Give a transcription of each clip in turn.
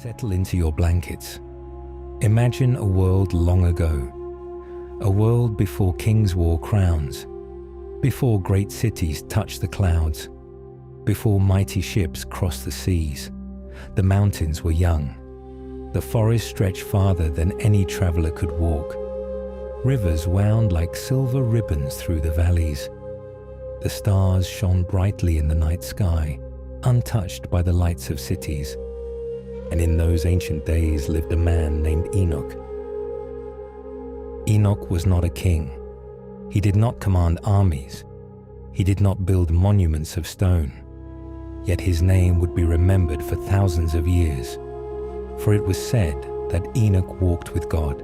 Settle into your blankets. Imagine a world long ago. A world before kings wore crowns, before great cities touched the clouds, before mighty ships crossed the seas. The mountains were young. The forest stretched farther than any traveler could walk. Rivers wound like silver ribbons through the valleys. The stars shone brightly in the night sky, untouched by the lights of cities. And in those ancient days lived a man named Enoch. Enoch was not a king. He did not command armies. He did not build monuments of stone. Yet his name would be remembered for thousands of years. For it was said that Enoch walked with God.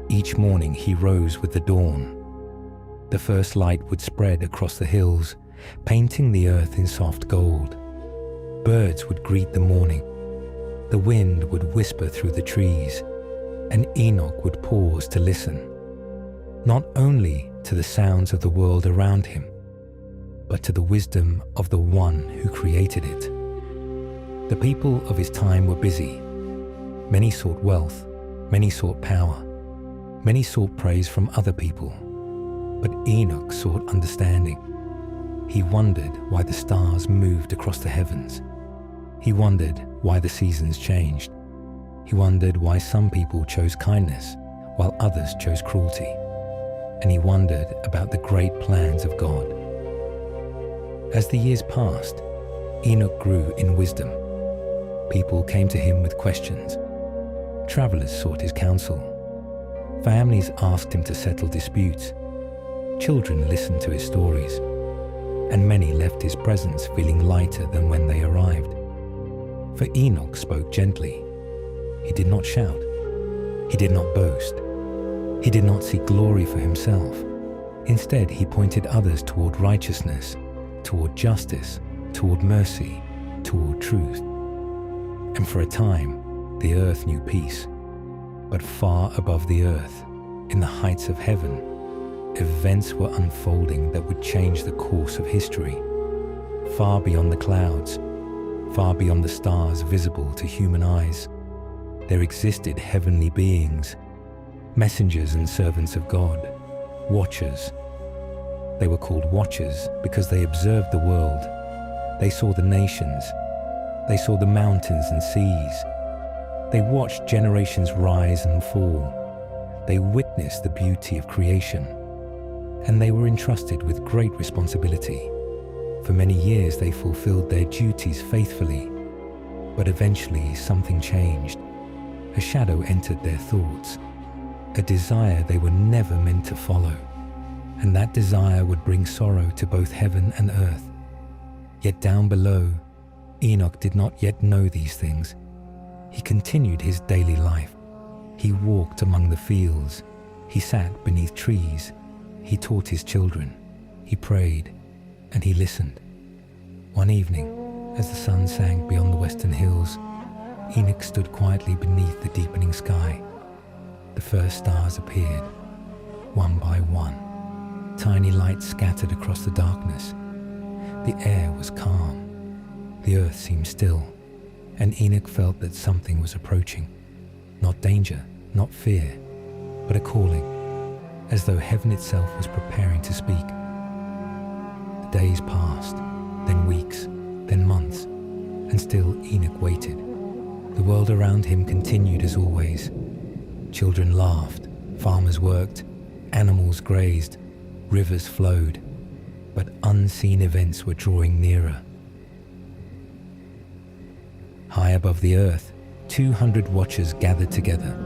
Each morning he rose with the dawn. The first light would spread across the hills, painting the earth in soft gold. Birds would greet the morning. The wind would whisper through the trees, and Enoch would pause to listen, not only to the sounds of the world around him, but to the wisdom of the one who created it. The people of his time were busy. Many sought wealth, many sought power, many sought praise from other people. But Enoch sought understanding. He wondered why the stars moved across the heavens. He wondered why the seasons changed. He wondered why some people chose kindness while others chose cruelty. And he wondered about the great plans of God. As the years passed, Enoch grew in wisdom. People came to him with questions. Travelers sought his counsel. Families asked him to settle disputes. Children listened to his stories. And many left his presence feeling lighter than when they arrived. For Enoch spoke gently. He did not shout. He did not boast. He did not seek glory for himself. Instead, he pointed others toward righteousness, toward justice, toward mercy, toward truth. And for a time, the earth knew peace. But far above the earth, in the heights of heaven, events were unfolding that would change the course of history. Far beyond the clouds, far beyond the stars visible to human eyes, there existed heavenly beings, messengers and servants of God, watchers. They were called watchers because they observed the world. They saw the nations. They saw the mountains and seas. They watched generations rise and fall. They witnessed the beauty of creation. And they were entrusted with great responsibility. For many years they fulfilled their duties faithfully, but eventually something changed. A shadow entered their thoughts, a desire they were never meant to follow, and that desire would bring sorrow to both heaven and earth. Yet down below, Enoch did not yet know these things. He continued his daily life. He walked among the fields. He sat beneath trees. He taught his children. He prayed. And he listened. One evening, as the sun sank beyond the western hills, Enoch stood quietly beneath the deepening sky. The first stars appeared, one by one. Tiny lights scattered across the darkness. The air was calm. The earth seemed still, and Enoch felt that something was approaching. Not danger, not fear, but a calling, as though heaven itself was preparing to speak. Days passed, then weeks, then months, and still Enoch waited. The world around him continued as always. Children laughed, farmers worked, animals grazed, rivers flowed, but unseen events were drawing nearer. High above the earth, 200 watchers gathered together.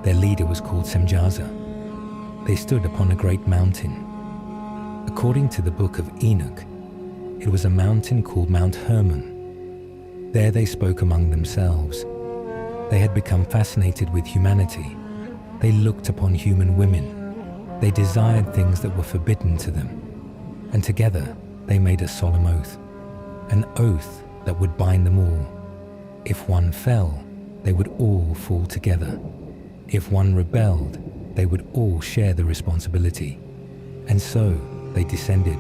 Their leader was called Semjaza. They stood upon a great mountain. According to the Book of Enoch, it was a mountain called Mount Hermon. There they spoke among themselves. They had become fascinated with humanity. They looked upon human women. They desired things that were forbidden to them. And together they made a solemn oath, an oath that would bind them all. If one fell, they would all fall together. If one rebelled, they would all share the responsibility. And so they descended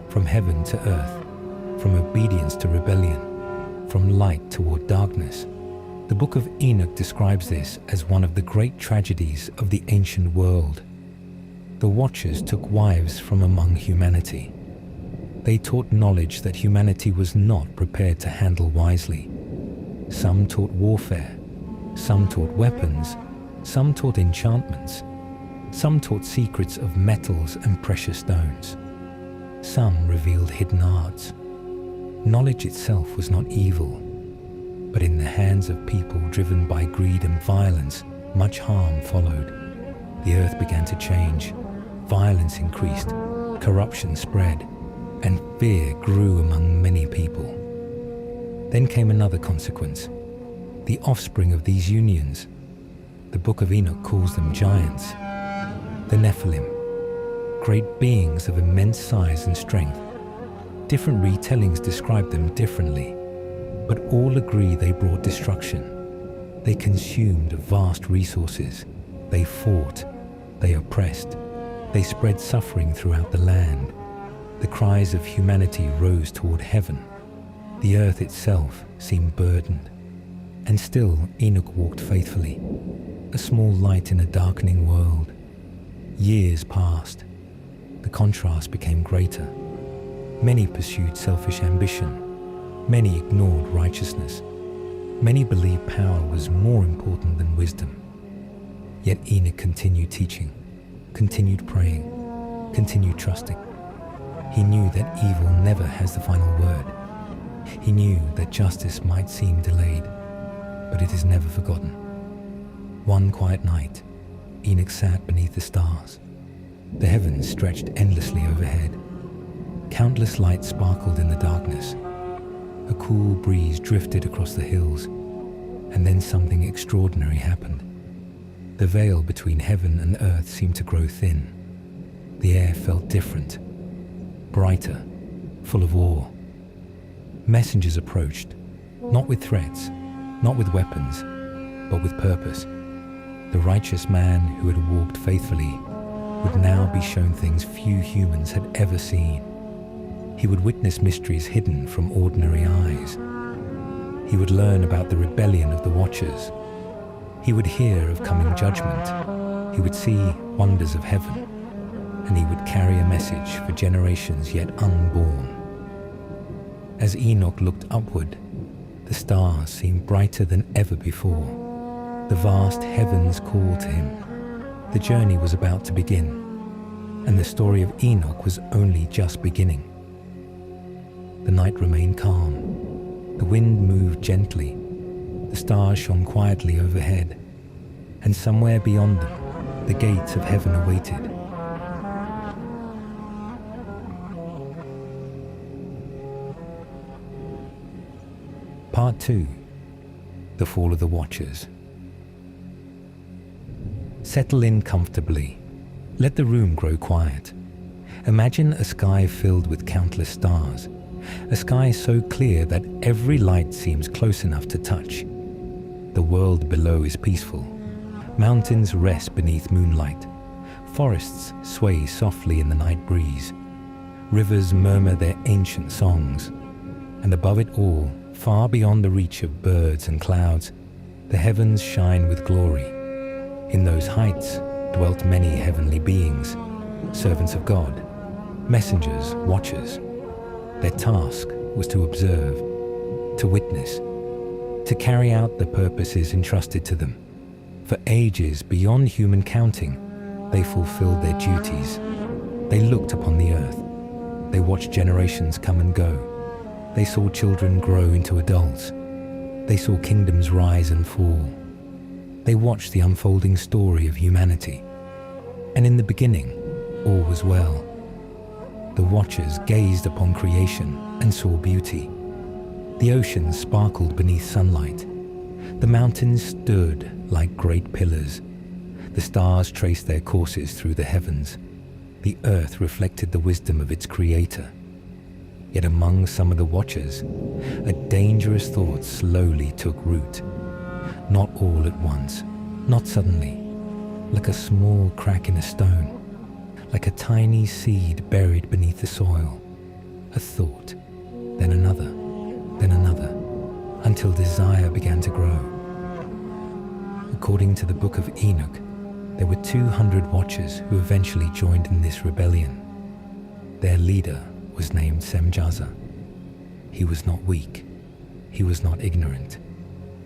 from heaven to earth, from obedience to rebellion, from light toward darkness, The Book of Enoch describes this as one of the great tragedies of the ancient world. The Watchers took wives from among humanity. They taught knowledge that humanity was not prepared to handle wisely. Some taught warfare, some taught weapons, some taught enchantments, some taught secrets of metals and precious stones. Some revealed hidden arts. Knowledge itself was not evil, but in the hands of people driven by greed and violence, much harm followed. The earth began to change, violence increased, corruption spread, and fear grew among many people. Then came another consequence. The offspring of these unions, the Book of Enoch calls them giants, the Nephilim, great beings of immense size and strength. Different retellings describe them differently, but all agree they brought destruction. They consumed vast resources. They fought. They oppressed. They spread suffering throughout the land. The cries of humanity rose toward heaven. The earth itself seemed burdened. And still Enoch walked faithfully, a small light in a darkening world. Years passed. The contrast became greater. Many pursued selfish ambition. Many ignored righteousness. Many believed power was more important than wisdom. Yet Enoch continued teaching, continued praying, continued trusting. He knew that evil never has the final word. He knew that justice might seem delayed, but it is never forgotten. One quiet night, Enoch sat beneath the stars. The heavens stretched endlessly overhead. Countless lights sparkled in the darkness. A cool breeze drifted across the hills, and then something extraordinary happened. The veil between heaven and earth seemed to grow thin. The air felt different, brighter, full of awe. Messengers approached, not with threats, not with weapons, but with purpose. The righteous man who had walked faithfully would now be shown things few humans had ever seen. He would witness mysteries hidden from ordinary eyes. He would learn about the rebellion of the Watchers. He would hear of coming judgment. He would see wonders of heaven. And he would carry a message for generations yet unborn. As Enoch looked upward, the stars seemed brighter than ever before. The vast heavens called to him. The journey was about to begin, and the story of Enoch was only just beginning. The night remained calm. The wind moved gently. The stars shone quietly overhead, and somewhere beyond them, the gates of heaven awaited. Part 2. The Fall of the Watchers. Settle in comfortably. Let the room grow quiet. Imagine a sky filled with countless stars. A sky so clear that every light seems close enough to touch. The world below is peaceful. Mountains rest beneath moonlight. Forests sway softly in the night breeze. Rivers murmur their ancient songs. And above it all, far beyond the reach of birds and clouds, the heavens shine with glory. In those heights dwelt many heavenly beings, servants of God, messengers, watchers. Their task was to observe, to witness, to carry out the purposes entrusted to them. For ages beyond human counting, they fulfilled their duties. They looked upon the earth. They watched generations come and go. They saw children grow into adults. They saw kingdoms rise and fall. They watched the unfolding story of humanity. And in the beginning, all was well. The Watchers gazed upon creation and saw beauty. The oceans sparkled beneath sunlight. The mountains stood like great pillars. The stars traced their courses through the heavens. The earth reflected the wisdom of its creator. Yet among some of the Watchers, a dangerous thought slowly took root. Not all at once, not suddenly, like a small crack in a stone, like a tiny seed buried beneath the soil. A thought, then another, until desire began to grow. According to the Book of Enoch, there were 200 watchers who eventually joined in this rebellion. Their leader was named Semjaza. He was not weak. He was not ignorant.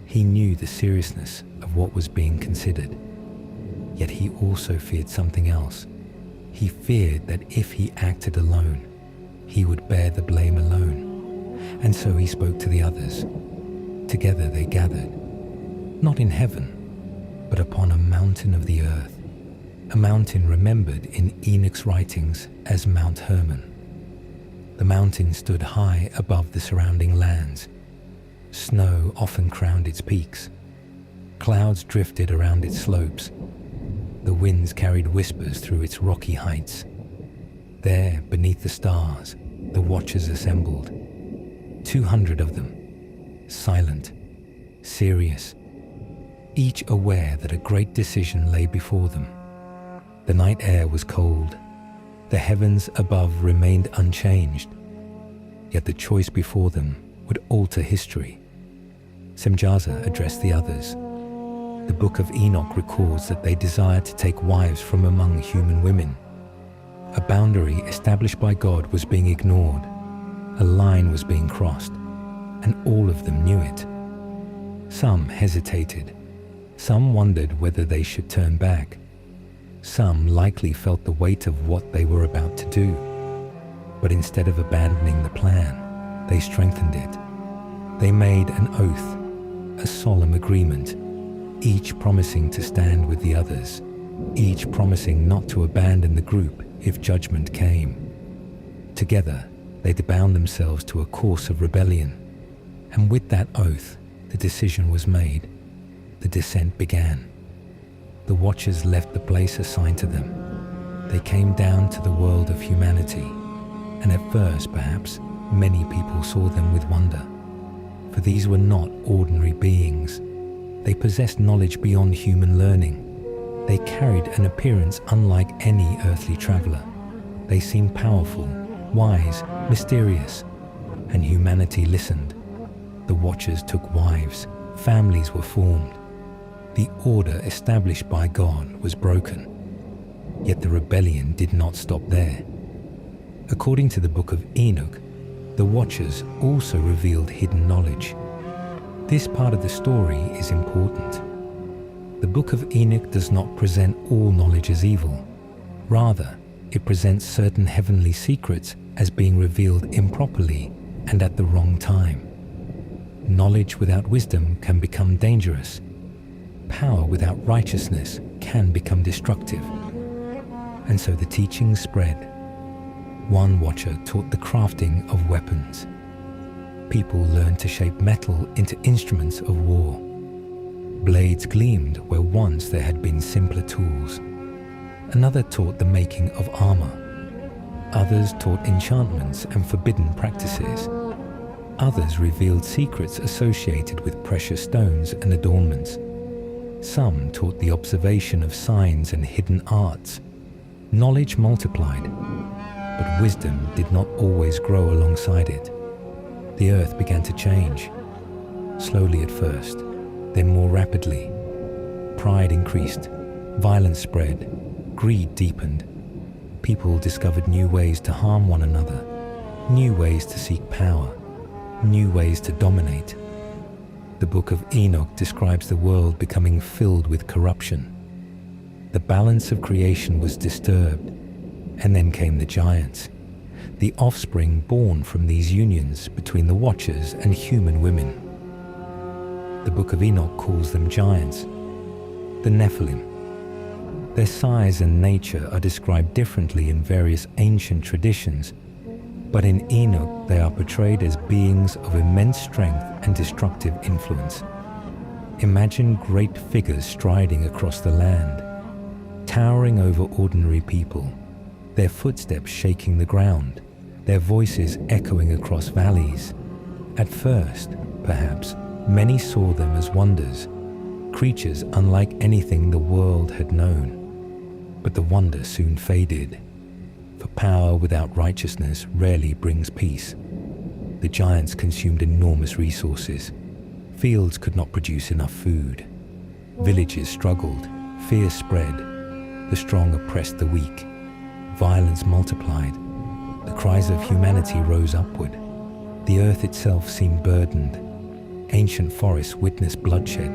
He knew the seriousness of what was being considered. Yet he also feared something else. He feared that if he acted alone, he would bear the blame alone. And so he spoke to the others. Together they gathered, not in heaven, but upon a mountain of the earth, a mountain remembered in Enoch's writings as Mount Hermon. The mountain stood high above the surrounding lands. Snow often crowned its peaks. Clouds drifted around its slopes. The winds carried whispers through its rocky heights. There, beneath the stars, the watchers assembled. 200 of them, silent, serious, each aware that a great decision lay before them. The night air was cold. The heavens above remained unchanged. Yet the choice before them would alter history. Semjaza addressed the others. The Book of Enoch records that they desired to take wives from among human women. A boundary established by God was being ignored. A line was being crossed, and all of them knew it. Some hesitated. Some wondered whether they should turn back. Some likely felt the weight of what they were about to do. But instead of abandoning the plan, they strengthened it. They made an oath, a solemn agreement, each promising to stand with the others, each promising not to abandon the group if judgment came. Together, they bound themselves to a course of rebellion. And with that oath, the decision was made. The descent began. The watchers left the place assigned to them. They came down to the world of humanity, and at first, perhaps, many people saw them with wonder. For these were not ordinary beings. They possessed knowledge beyond human learning. They carried an appearance unlike any earthly traveler. They seemed powerful, wise, mysterious, and humanity listened. The watchers took wives. Families were formed. The order established by God was broken. Yet the rebellion did not stop there. According to the Book of Enoch, the watchers also revealed hidden knowledge. This part of the story is important. The Book of Enoch does not present all knowledge as evil. Rather, it presents certain heavenly secrets as being revealed improperly and at the wrong time. Knowledge without wisdom can become dangerous. Power without righteousness can become destructive. And so the teachings spread. One watcher taught the crafting of weapons. People learned to shape metal into instruments of war. Blades gleamed where once there had been simpler tools. Another taught the making of armor. Others taught enchantments and forbidden practices. Others revealed secrets associated with precious stones and adornments. Some taught the observation of signs and hidden arts. Knowledge multiplied, but wisdom did not always grow alongside it. The earth began to change, slowly at first, then more rapidly. Pride increased, violence spread, greed deepened. People discovered new ways to harm one another, new ways to seek power, new ways to dominate. The Book of Enoch describes the world becoming filled with corruption. The balance of creation was disturbed, and then came the giants, the offspring born from these unions between the watchers and human women. The Book of Enoch calls them giants, the Nephilim. Their size and nature are described differently in various ancient traditions, but in Enoch they are portrayed as beings of immense strength and destructive influence. Imagine great figures striding across the land, towering over ordinary people, their footsteps shaking the ground, their voices echoing across valleys. At first, perhaps, many saw them as wonders, creatures unlike anything the world had known. But the wonder soon faded, for power without righteousness rarely brings peace. The giants consumed enormous resources. Fields could not produce enough food. Villages struggled, fear spread, the strong oppressed the weak, violence multiplied, the cries of humanity rose upward. The earth itself seemed burdened. Ancient forests witnessed bloodshed.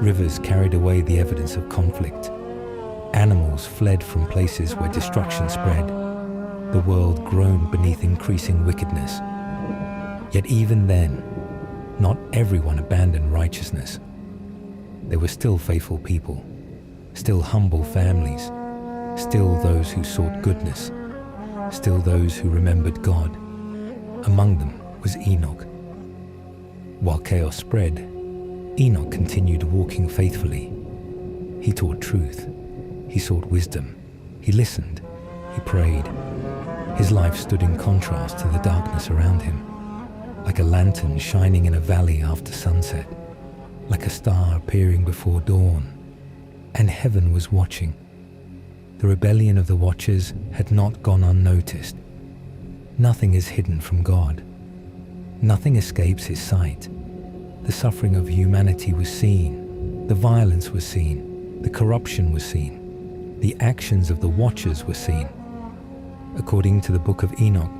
Rivers carried away the evidence of conflict. Animals fled from places where destruction spread. The world groaned beneath increasing wickedness. Yet even then, not everyone abandoned righteousness. There were still faithful people, still humble families, still those who sought goodness, still those who remembered God. Among them was Enoch. While chaos spread, Enoch continued walking faithfully. He taught truth. He sought wisdom. He listened. He prayed. His life stood in contrast to the darkness around him, like a lantern shining in a valley after sunset, like a star appearing before dawn. And heaven was watching. The rebellion of the watchers had not gone unnoticed. Nothing is hidden from God. Nothing escapes his sight. The suffering of humanity was seen. The violence was seen. The corruption was seen. The actions of the watchers were seen. According to the Book of Enoch,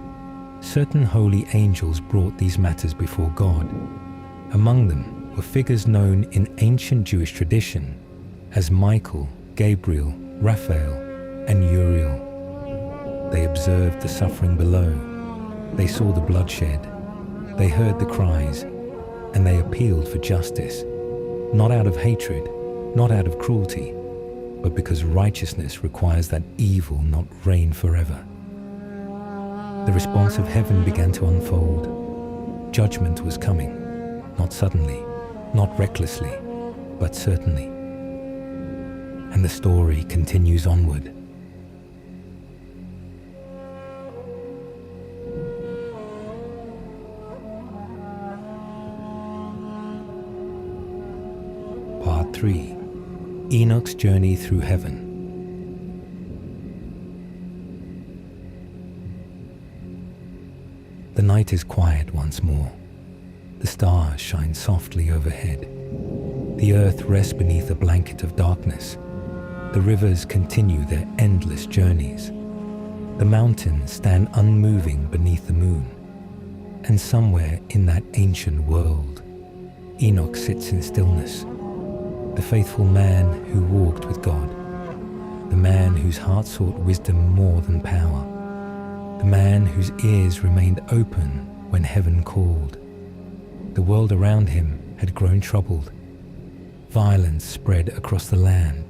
certain holy angels brought these matters before God. Among them were figures known in ancient Jewish tradition as Michael, Gabriel, Raphael, and Uriel. They observed the suffering below. They saw the bloodshed. They heard the cries, and they appealed for justice, not out of hatred, not out of cruelty, but because righteousness requires that evil not reign forever. The response of heaven began to unfold. Judgment was coming, not suddenly, not recklessly, but certainly. And the story continues onward. Part 3. Enoch's Journey Through Heaven. The night is quiet once more. The stars shine softly overhead. The earth rests beneath a blanket of darkness. The rivers continue their endless journeys. The mountains stand unmoving beneath the moon. And somewhere in that ancient world, Enoch sits in stillness. The faithful man who walked with God. The man whose heart sought wisdom more than power. The man whose ears remained open when heaven called. The world around him had grown troubled. Violence spread across the land.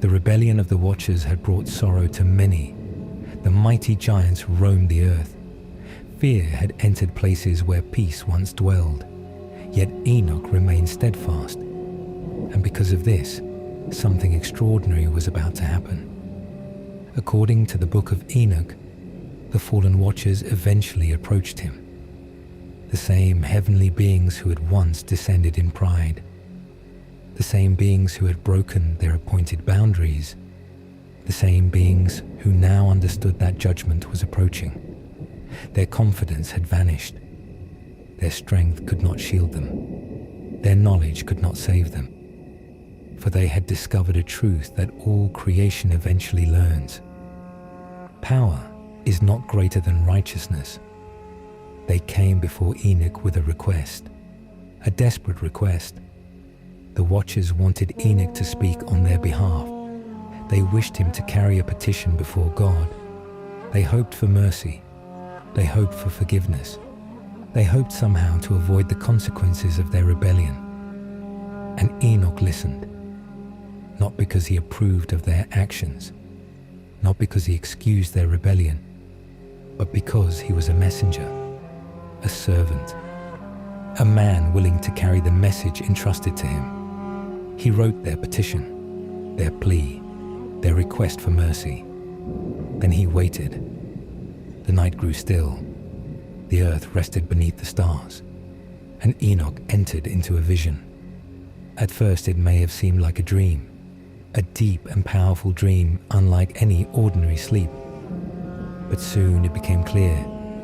The rebellion of the watchers had brought sorrow to many. The mighty giants roamed the earth. Fear had entered places where peace once dwelled. Yet Enoch remained steadfast. And because of this, something extraordinary was about to happen. According to the Book of Enoch, the fallen watchers eventually approached him. The same heavenly beings who had once descended in pride. The same beings who had broken their appointed boundaries. The same beings who now understood that judgment was approaching. Their confidence had vanished. Their strength could not shield them. Their knowledge could not save them. For they had discovered a truth that all creation eventually learns. Power is not greater than righteousness. They came before Enoch with a request, a desperate request. The watchers wanted Enoch to speak on their behalf. They wished him to carry a petition before God. They hoped for mercy. They hoped for forgiveness. They hoped somehow to avoid the consequences of their rebellion. And Enoch listened, not because he approved of their actions, not because he excused their rebellion, but because he was a messenger, a servant, a man willing to carry the message entrusted to him. He wrote their petition, their plea, their request for mercy. Then he waited. The night grew still. The earth rested beneath the stars, and Enoch entered into a vision. At first it may have seemed like a dream, a deep and powerful dream unlike any ordinary sleep. But soon it became clear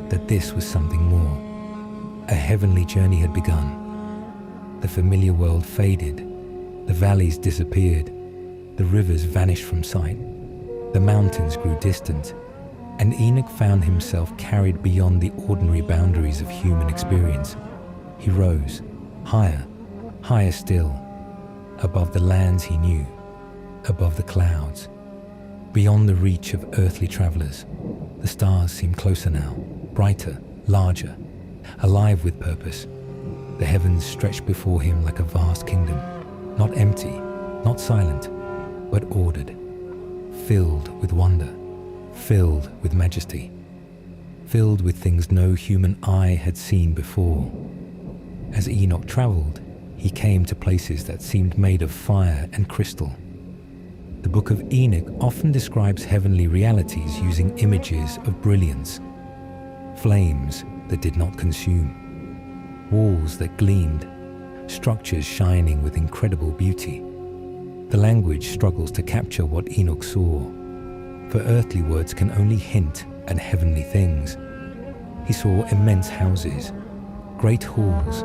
that this was something more. A heavenly journey had begun. The familiar world faded. The valleys disappeared, the rivers vanished from sight, the mountains grew distant, and Enoch found himself carried beyond the ordinary boundaries of human experience. He rose, higher, higher still, above the lands he knew, above the clouds, beyond the reach of earthly travelers. The stars seemed closer now, brighter, larger, alive with purpose. The heavens stretched before him like a vast kingdom, not empty, not silent, but ordered, filled with wonder, filled with majesty, filled with things no human eye had seen before. As Enoch traveled, he came to places that seemed made of fire and crystal. The Book of Enoch often describes heavenly realities using images of brilliance, flames that did not consume, walls that gleamed, structures shining with incredible beauty. The language struggles to capture what Enoch saw, for earthly words can only hint at heavenly things. He saw immense houses, great halls,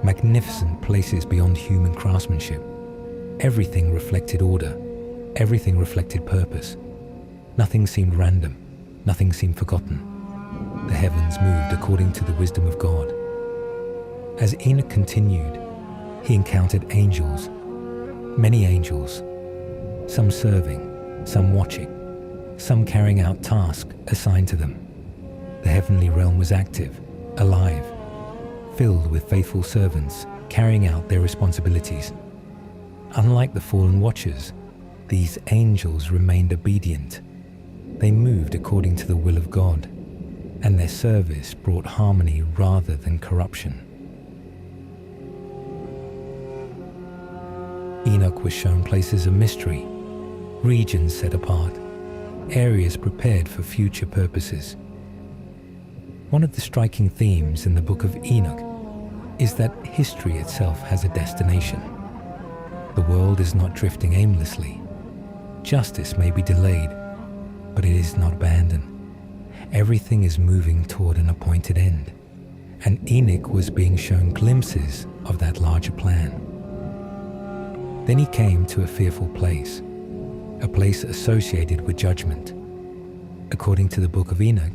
magnificent places beyond human craftsmanship. Everything reflected order, everything reflected purpose. Nothing seemed random, nothing seemed forgotten. The heavens moved according to the wisdom of God. As Enoch continued, he encountered angels, many angels, some serving, some watching, some carrying out tasks assigned to them. The heavenly realm was active, alive, filled with faithful servants carrying out their responsibilities. Unlike the fallen watchers, these angels remained obedient. They moved according to the will of God, and their service brought harmony rather than corruption. Enoch was shown places of mystery, regions set apart, areas prepared for future purposes. One of the striking themes in the Book of Enoch is that history itself has a destination. The world is not drifting aimlessly. Justice may be delayed, but it is not abandoned. Everything is moving toward an appointed end, and Enoch was being shown glimpses of that larger plan. Then he came to a fearful place, a place associated with judgment. According to the Book of Enoch,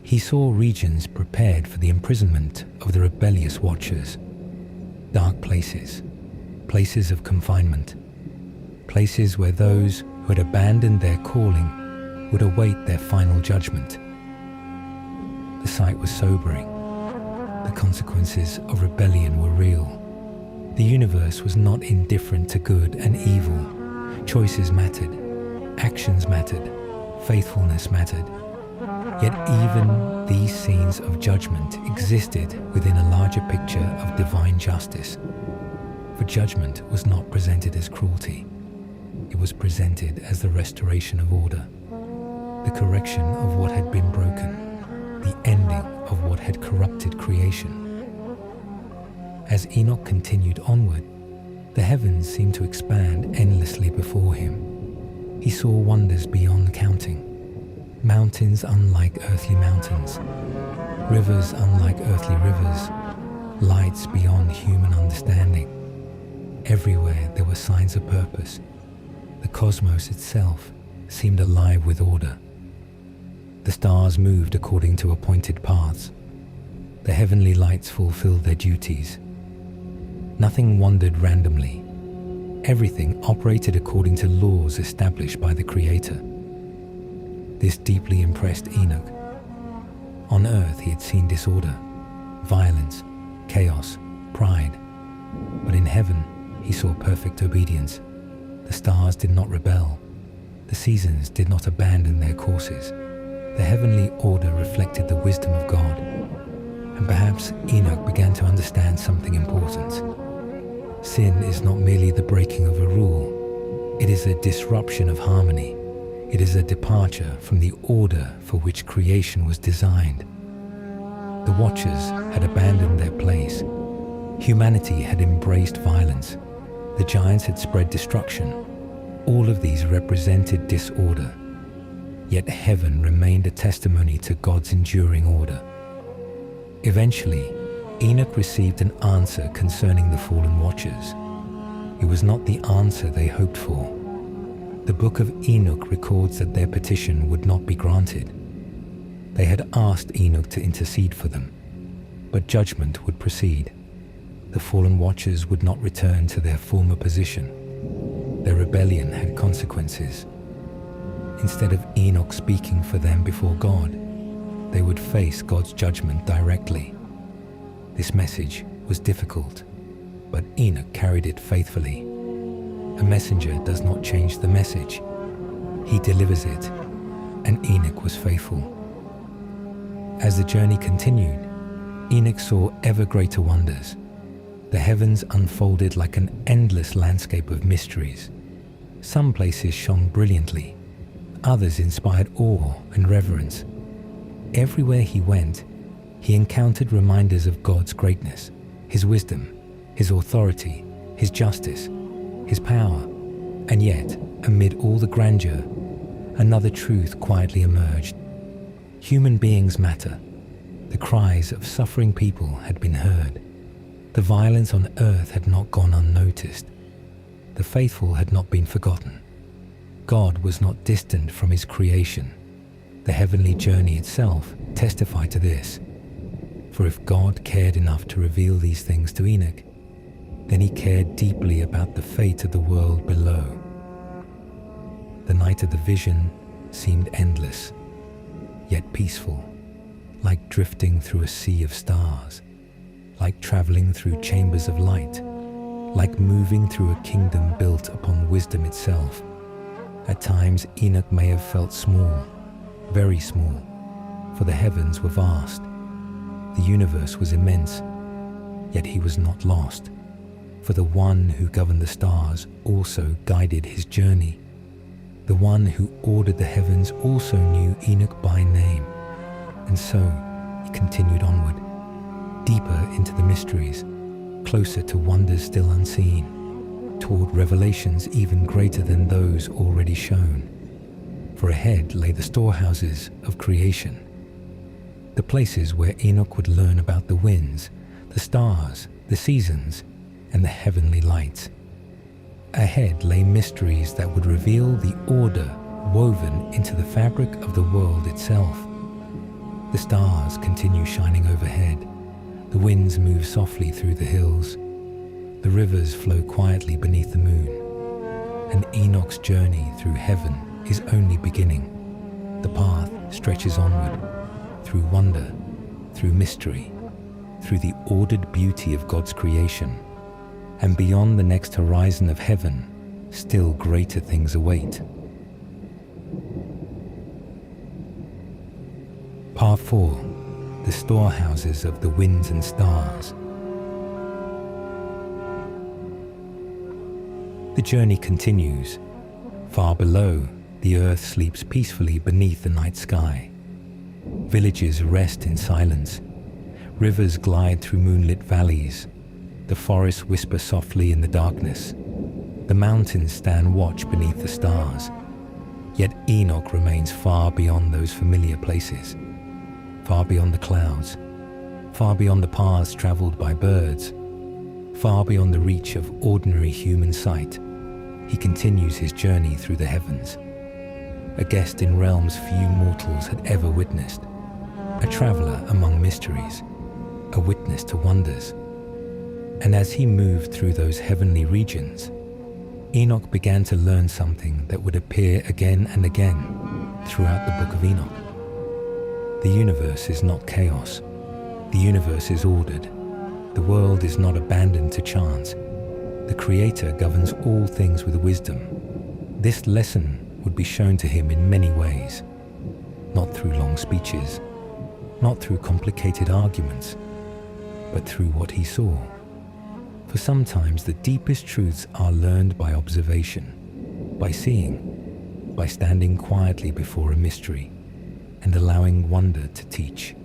he saw regions prepared for the imprisonment of the rebellious watchers, dark places, places of confinement, places where those who had abandoned their calling would await their final judgment. The sight was sobering. The consequences of rebellion were real. The universe was not indifferent to good and evil. Choices mattered, actions mattered, faithfulness mattered. Yet even these scenes of judgment existed within a larger picture of divine justice. For judgment was not presented as cruelty. It was presented as the restoration of order, the correction of what had been broken, the ending of what had corrupted creation. As Enoch continued onward, the heavens seemed to expand endlessly before him. He saw wonders beyond counting, mountains unlike earthly mountains, rivers unlike earthly rivers, lights beyond human understanding. Everywhere there were signs of purpose. The cosmos itself seemed alive with order. The stars moved according to appointed paths. The heavenly lights fulfilled their duties. Nothing wandered randomly. Everything operated according to laws established by the Creator. This deeply impressed Enoch. On earth he had seen disorder, violence, chaos, pride. But in heaven he saw perfect obedience. The stars did not rebel. The seasons did not abandon their courses. The heavenly order reflected the wisdom of God. And perhaps Enoch began to understand something important. Sin is not merely the breaking of a rule. It is a disruption of harmony. It is a departure from the order for which creation was designed. The Watchers had abandoned their place. Humanity had embraced violence. The giants had spread destruction. All of these represented disorder. Yet heaven remained a testimony to God's enduring order. Eventually, Enoch received an answer concerning the fallen Watchers. It was not the answer they hoped for. The Book of Enoch records that their petition would not be granted. They had asked Enoch to intercede for them, but judgment would proceed. The fallen watchers would not return to their former position. Their rebellion had consequences. Instead of Enoch speaking for them before God, they would face God's judgment directly. This message was difficult, but Enoch carried it faithfully. A messenger does not change the message. He delivers it, and Enoch was faithful. As the journey continued, Enoch saw ever greater wonders. The heavens unfolded like an endless landscape of mysteries. Some places shone brilliantly, others inspired awe and reverence. Everywhere he went, he encountered reminders of God's greatness, His wisdom, His authority, His justice, His power. And yet, amid all the grandeur, another truth quietly emerged. Human beings matter. The cries of suffering people had been heard. The violence on earth had not gone unnoticed. The faithful had not been forgotten. God was not distant from His creation. The heavenly journey itself testified to this. For if God cared enough to reveal these things to Enoch, then He cared deeply about the fate of the world below. The night of the vision seemed endless, yet peaceful, like drifting through a sea of stars, like traveling through chambers of light, like moving through a kingdom built upon wisdom itself. At times Enoch may have felt small, very small, for the heavens were vast. The universe was immense, yet he was not lost, for the one who governed the stars also guided his journey. The one who ordered the heavens also knew Enoch by name, and so he continued onward, deeper into the mysteries, closer to wonders still unseen, toward revelations even greater than those already shown. For ahead lay the storehouses of creation, the places where Enoch would learn about the winds, the stars, the seasons, and the heavenly lights. Ahead lay mysteries that would reveal the order woven into the fabric of the world itself. The stars continue shining overhead. The winds move softly through the hills. The rivers flow quietly beneath the moon. And Enoch's journey through heaven is only beginning. The path stretches onward, through wonder, through mystery, through the ordered beauty of God's creation. And beyond the next horizon of heaven, still greater things await. Part 4. The Storehouses of the Winds and Stars. The journey continues. Far below, the earth sleeps peacefully beneath the night sky. Villages rest in silence. Rivers glide through moonlit valleys. The forests whisper softly in the darkness. The mountains stand watch beneath the stars. Yet Enoch remains far beyond those familiar places, far beyond the clouds, far beyond the paths traveled by birds, far beyond the reach of ordinary human sight. He continues his journey through the heavens, a guest in realms few mortals had ever witnessed, a traveler among mysteries, a witness to wonders. And as he moved through those heavenly regions, Enoch began to learn something that would appear again and again throughout the Book of Enoch. The universe is not chaos. The universe is ordered. The world is not abandoned to chance. The Creator governs all things with wisdom. This lesson would be shown to him in many ways, not through long speeches, not through complicated arguments, but through what he saw. For sometimes the deepest truths are learned by observation, by seeing, by standing quietly before a mystery, and allowing wonder to teach.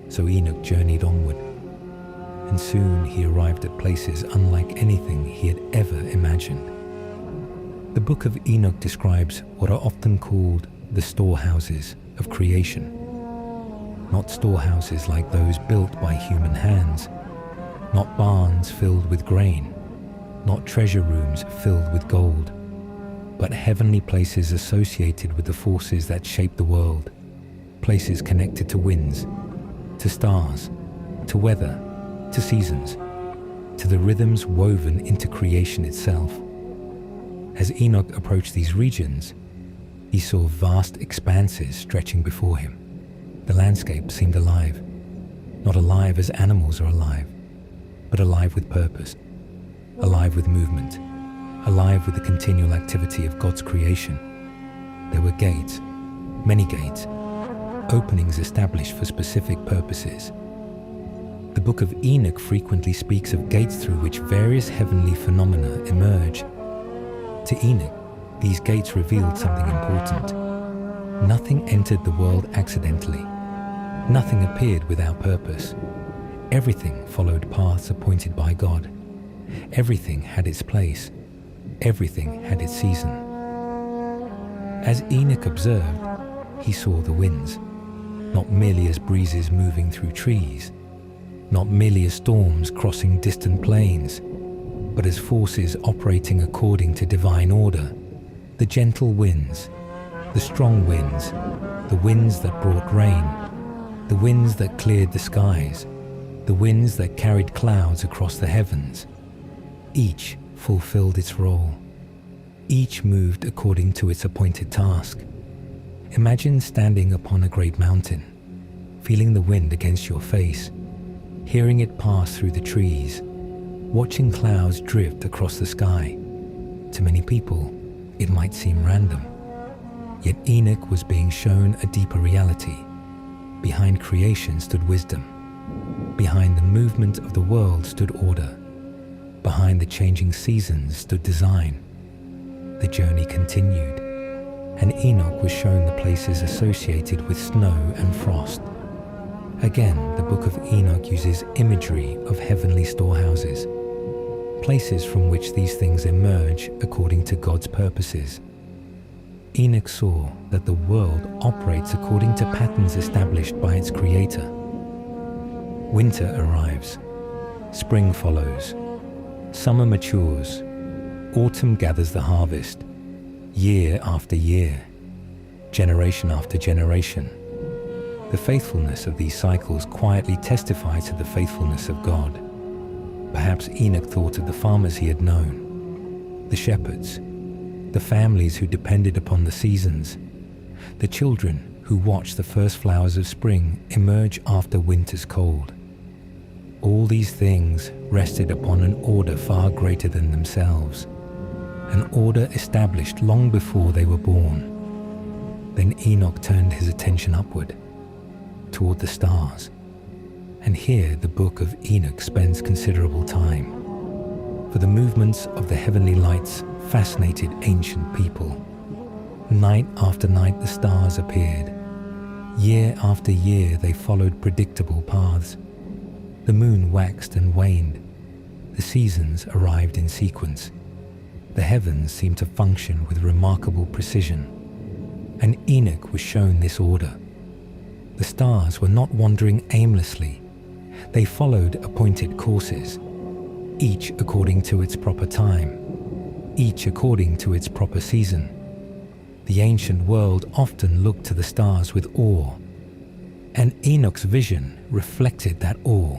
So Enoch journeyed onward, and soon he arrived at places unlike anything he had ever imagined. The Book of Enoch describes what are often called the storehouses of creation. Not storehouses like those built by human hands, not barns filled with grain, not treasure rooms filled with gold, but heavenly places associated with the forces that shape the world, places connected to winds, to stars, to weather, to seasons, to the rhythms woven into creation itself. As Enoch approached these regions, he saw vast expanses stretching before him. The landscape seemed alive, not alive as animals are alive, but alive with purpose, alive with movement, alive with the continual activity of God's creation. There were gates, many gates, openings established for specific purposes. The Book of Enoch frequently speaks of gates through which various heavenly phenomena emerge. To Enoch, these gates revealed something important. Nothing entered the world accidentally. Nothing appeared without purpose. Everything followed paths appointed by God. Everything had its place. Everything had its season. As Enoch observed, he saw the winds, not merely as breezes moving through trees, not merely as storms crossing distant plains, but as forces operating according to divine order. The gentle winds, the strong winds, the winds that brought rain, the winds that cleared the skies, the winds that carried clouds across the heavens. Each fulfilled its role. Each moved according to its appointed task. Imagine standing upon a great mountain, feeling the wind against your face, hearing it pass through the trees, watching clouds drift across the sky. To many people, it might seem random. Yet Enoch was being shown a deeper reality. Behind creation stood wisdom. Behind the movement of the world stood order. Behind the changing seasons stood design. The journey continued, and Enoch was shown the places associated with snow and frost. Again, the Book of Enoch uses imagery of heavenly storehouses, places from which these things emerge according to God's purposes. Enoch saw that the world operates according to patterns established by its creator. Winter arrives, spring follows, summer matures, autumn gathers the harvest, year after year, generation after generation. The faithfulness of these cycles quietly testifies to the faithfulness of God. Perhaps Enoch thought of the farmers he had known, the shepherds, the families who depended upon the seasons, the children who watched the first flowers of spring emerge after winter's cold. All these things rested upon an order far greater than themselves, an order established long before they were born. Then Enoch turned his attention upward, toward the stars, and here the Book of Enoch spends considerable time, for the movements of the heavenly lights fascinated ancient people. Night after night the stars appeared. Year after year they followed predictable paths. The moon waxed and waned. The seasons arrived in sequence. The heavens seemed to function with remarkable precision, and Enoch was shown this order. The stars were not wandering aimlessly. They followed appointed courses, each according to its proper time, each according to its proper season. The ancient world often looked to the stars with awe, and Enoch's vision reflected that awe,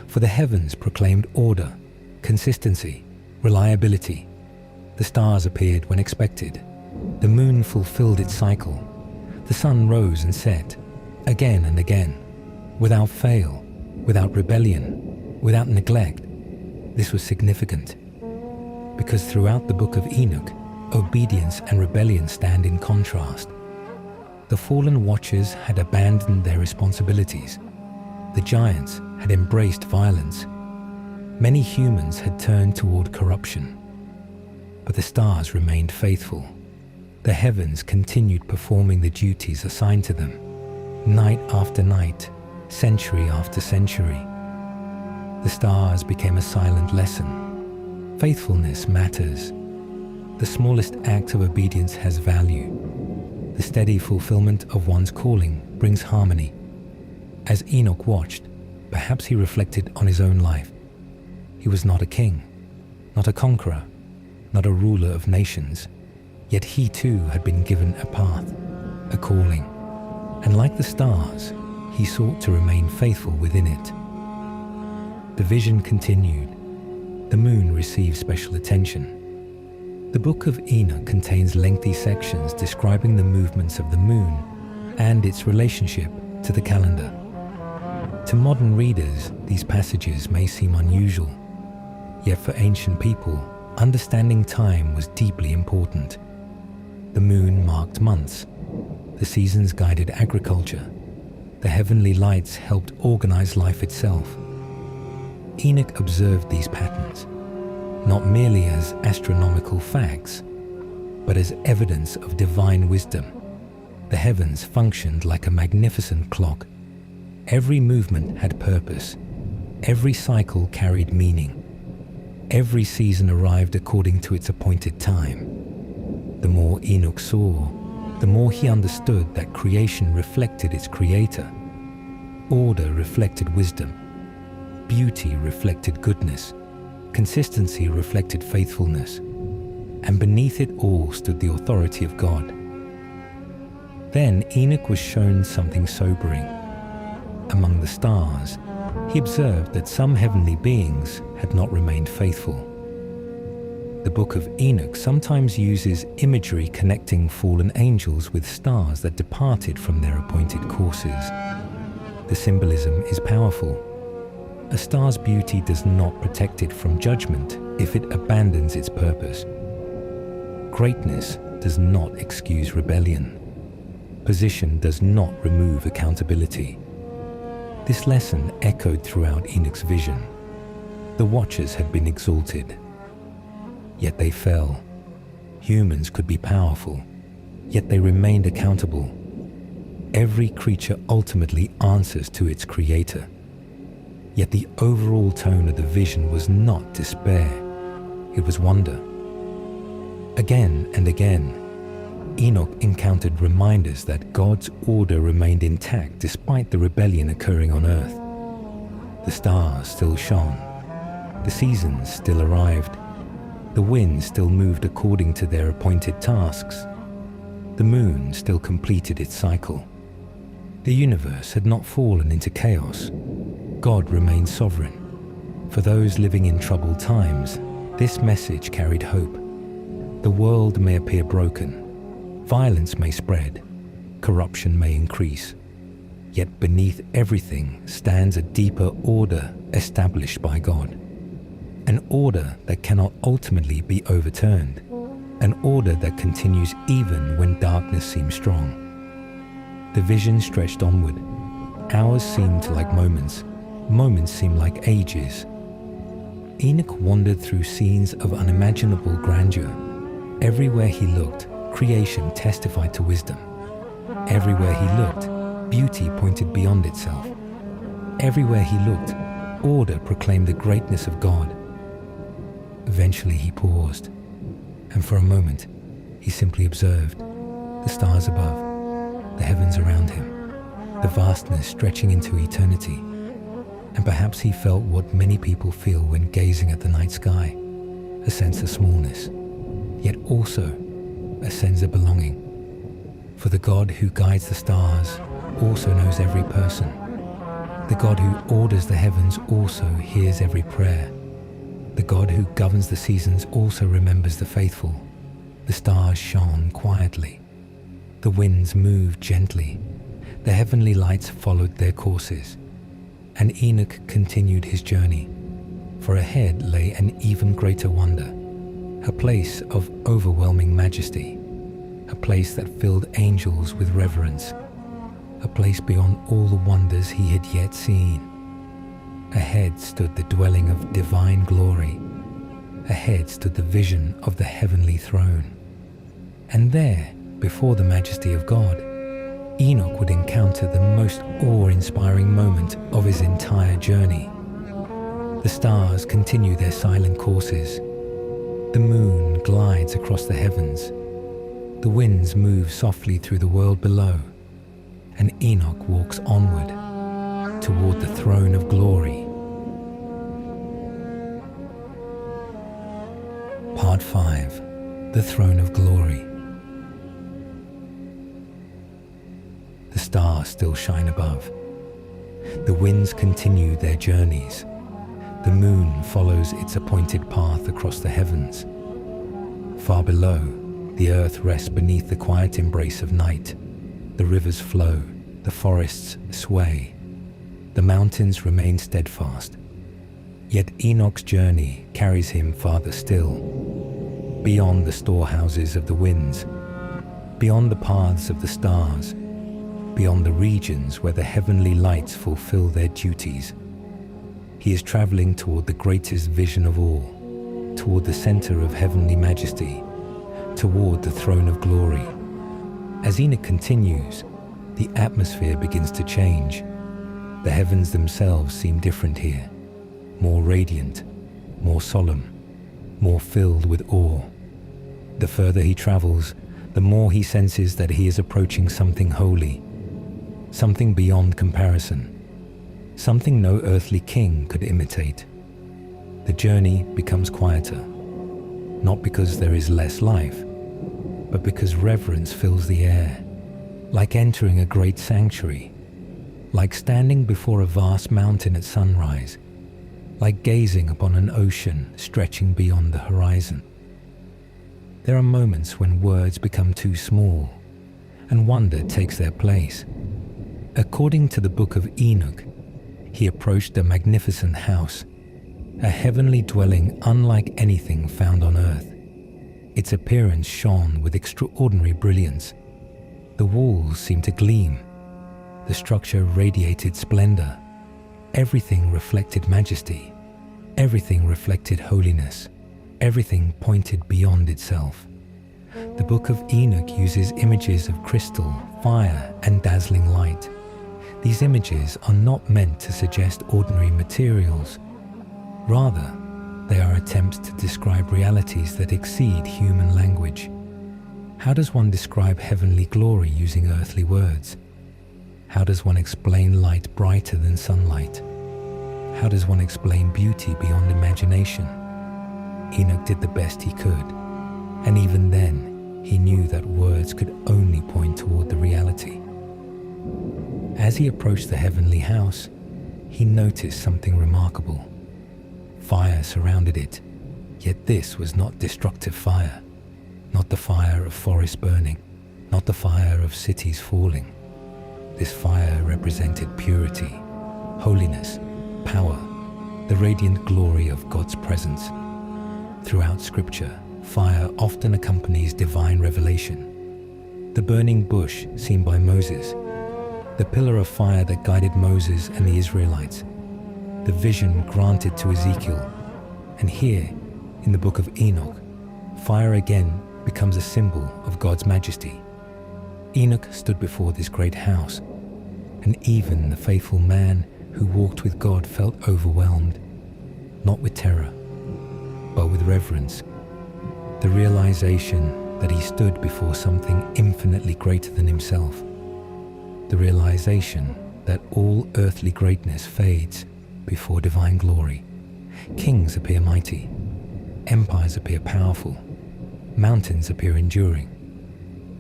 for the heavens proclaimed order, consistency, reliability. The stars appeared when expected. The moon fulfilled its cycle. The sun rose and set, again and again, without fail, without rebellion, without neglect. This was significant, because throughout the Book of Enoch, obedience and rebellion stand in contrast. The fallen watchers had abandoned their responsibilities. The giants had embraced violence. Many humans had turned toward corruption. But the stars remained faithful. The heavens continued performing the duties assigned to them, night after night, century after century. The stars became a silent lesson. Faithfulness matters. The smallest act of obedience has value. The steady fulfillment of one's calling brings harmony. As Enoch watched, perhaps he reflected on his own life. He was not a king. not a conqueror, not a ruler of nations, yet he too had been given a path, a calling, and like the stars, he sought to remain faithful within it. The vision continued. The moon received special attention. The Book of Enoch contains lengthy sections describing the movements of the moon and its relationship to the calendar. To modern readers, these passages may seem unusual, yet for ancient people, understanding time was deeply important. The moon marked months. The seasons guided agriculture. The heavenly lights helped organize life itself. Enoch observed these patterns, not merely as astronomical facts, but as evidence of divine wisdom. The heavens functioned like a magnificent clock. Every movement had purpose. Every cycle carried meaning. Every season arrived according to its appointed time. The more Enoch saw, the more he understood that creation reflected its creator. Order reflected wisdom. Beauty reflected goodness. Consistency reflected faithfulness. And beneath it all stood the authority of God. Then Enoch was shown something sobering. Among the stars, he observed that some heavenly beings had not remained faithful. The Book of Enoch sometimes uses imagery connecting fallen angels with stars that departed from their appointed courses. The symbolism is powerful. A star's beauty does not protect it from judgment if it abandons its purpose. Greatness does not excuse rebellion. Position does not remove accountability. This lesson echoed throughout Enoch's vision. The watchers had been exalted, yet they fell. Humans could be powerful, yet they remained accountable. Every creature ultimately answers to its creator. Yet the overall tone of the vision was not despair, it was wonder. Again and again, Enoch encountered reminders that God's order remained intact despite the rebellion occurring on earth. The stars still shone. The seasons still arrived. The winds still moved according to their appointed tasks. The moon still completed its cycle. The universe had not fallen into chaos. God remained sovereign. For those living in troubled times, this message carried hope. The world may appear broken. Violence may spread, corruption may increase, yet beneath everything stands a deeper order established by God. An order that cannot ultimately be overturned, an order that continues even when darkness seems strong. The vision stretched onward. Hours seemed like moments, moments seemed like ages. Enoch wandered through scenes of unimaginable grandeur. Everywhere he looked, creation testified to wisdom. Everywhere he looked, beauty pointed beyond itself. Everywhere he looked, order proclaimed the greatness of God. Eventually he paused, and for a moment he simply observed the stars above, the heavens around him, the vastness stretching into eternity. And perhaps he felt what many people feel when gazing at the night sky, a sense of smallness, yet also a sense of belonging. For the God who guides the stars also knows every person. The God who orders the heavens also hears every prayer. The God who governs the seasons also remembers the faithful. The stars shone quietly. The winds moved gently. The heavenly lights followed their courses. And Enoch continued his journey. For ahead lay an even greater wonder, a place of overwhelming majesty, a place that filled angels with reverence, a place beyond all the wonders he had yet seen. Ahead stood the dwelling of divine glory. Ahead stood the vision of the heavenly throne. And there, before the majesty of God, Enoch would encounter the most awe-inspiring moment of his entire journey. The stars continue their silent courses. The moon glides across the heavens. The winds move softly through the world below, and Enoch walks onward toward the throne of glory. Part 5. The Throne of Glory. The stars still shine above. The winds continue their journeys. The moon follows its appointed path across the heavens. Far below, the earth rests beneath the quiet embrace of night. The rivers flow, the forests sway. The mountains remain steadfast. Yet Enoch's journey carries him farther still, beyond the storehouses of the winds, beyond the paths of the stars, beyond the regions where the heavenly lights fulfill their duties. He is traveling toward the greatest vision of all, toward the center of heavenly majesty, toward the throne of glory. As Enoch continues, the atmosphere begins to change. The heavens themselves seem different here, more radiant, more solemn, more filled with awe. The further he travels, the more he senses that he is approaching something holy, something beyond comparison, something no earthly king could imitate. The journey becomes quieter, not because there is less life, but because reverence fills the air, like entering a great sanctuary, like standing before a vast mountain at sunrise, like gazing upon an ocean stretching beyond the horizon. There are moments when words become too small, and wonder takes their place. According to the Book of Enoch, he approached a magnificent house, a heavenly dwelling unlike anything found on earth. Its appearance shone with extraordinary brilliance. The walls seemed to gleam. The structure radiated splendor. Everything reflected majesty. Everything reflected holiness. Everything pointed beyond itself. The Book of Enoch uses images of crystal, fire, and dazzling light. These images are not meant to suggest ordinary materials. Rather, they are attempts to describe realities that exceed human language. How does one describe heavenly glory using earthly words? How does one explain light brighter than sunlight? How does one explain beauty beyond imagination? Enoch did the best he could, and even then, he knew that words could only point toward the reality. As he approached the heavenly house, he noticed something remarkable. Fire surrounded it, yet this was not destructive fire, not the fire of forests burning, not the fire of cities falling. This fire represented purity, holiness, power, the radiant glory of God's presence. Throughout Scripture, fire often accompanies divine revelation. The burning bush seen by Moses, the pillar of fire that guided Moses and the Israelites, the vision granted to Ezekiel, and here, in the Book of Enoch, fire again becomes a symbol of God's majesty. Enoch stood before this great house, and even the faithful man who walked with God felt overwhelmed, not with terror, but with reverence. The realization that he stood before something infinitely greater than himself. The realization that all earthly greatness fades before divine glory. Kings appear mighty, empires appear powerful, mountains appear enduring.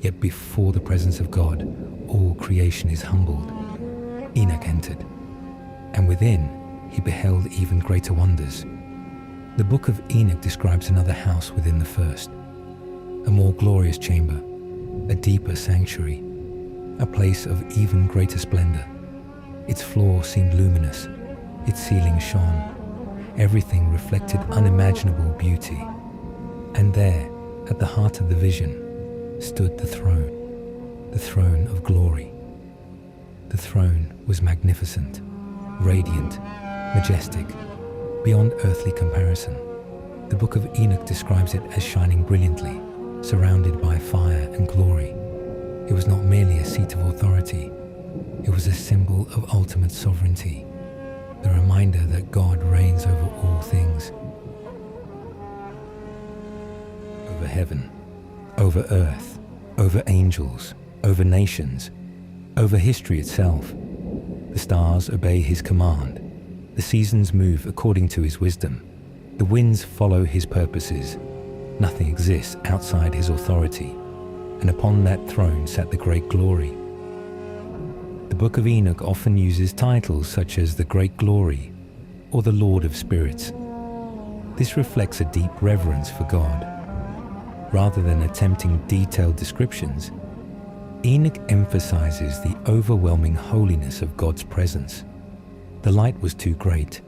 Yet before the presence of God, all creation is humbled. Enoch entered, and within he beheld even greater wonders. The Book of Enoch describes another house within the first, a more glorious chamber, a deeper sanctuary, a place of even greater splendor. Its floor seemed luminous, its ceiling shone, everything reflected unimaginable beauty. And there, at the heart of the vision, stood the throne of glory. The throne was magnificent, radiant, majestic, beyond earthly comparison. The Book of Enoch describes it as shining brilliantly, surrounded by fire and glory. It was not merely a seat of authority, it was a symbol of ultimate sovereignty, the reminder that God reigns over all things. Over heaven, over earth, over angels, over nations, over history itself. The stars obey his command. The seasons move according to his wisdom. The winds follow his purposes. Nothing exists outside his authority, and upon that throne sat the great glory. The Book of Enoch often uses titles such as the Great Glory or the Lord of Spirits. This reflects a deep reverence for God. Rather than attempting detailed descriptions, Enoch emphasizes the overwhelming holiness of God's presence. The light was too great,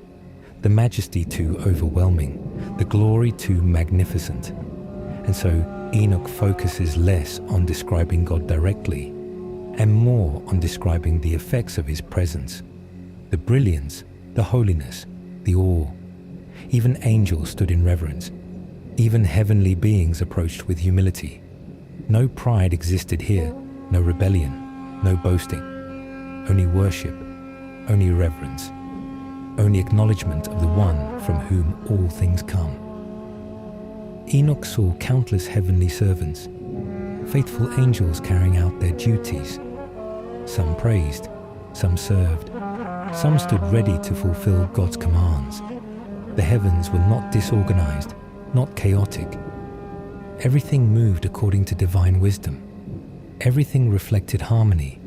the majesty too overwhelming, the glory too magnificent. And so Enoch focuses less on describing God directly and more on describing the effects of his presence, the brilliance, the holiness, the awe. Even angels stood in reverence. Even heavenly beings approached with humility. No pride existed here, no rebellion, no boasting, only worship, only reverence, only acknowledgement of the one from whom all things come. Enoch saw countless heavenly servants, faithful angels carrying out their duties. Some praised, some served, some stood ready to fulfill God's commands. The heavens were not disorganized, not chaotic. Everything moved according to divine wisdom. Everything reflected harmony.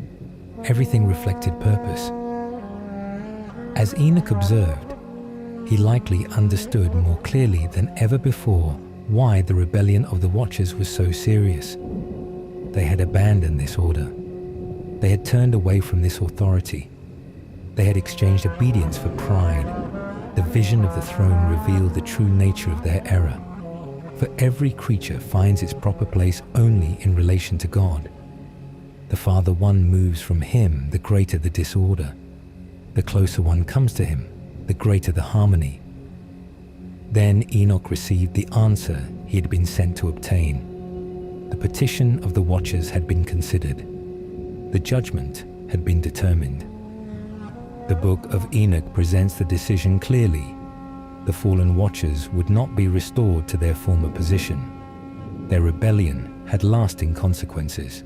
Everything reflected purpose. As Enoch observed, he likely understood more clearly than ever before why the rebellion of the Watchers was so serious. They had abandoned this order. They had turned away from this authority. They had exchanged obedience for pride. The vision of the throne revealed the true nature of their error. For every creature finds its proper place only in relation to God. The farther one moves from him, the greater the disorder. The closer one comes to him, the greater the harmony. Then Enoch received the answer he had been sent to obtain. The petition of the Watchers had been considered. The judgment had been determined. The Book of Enoch presents the decision clearly. The fallen Watchers would not be restored to their former position. Their rebellion had lasting consequences.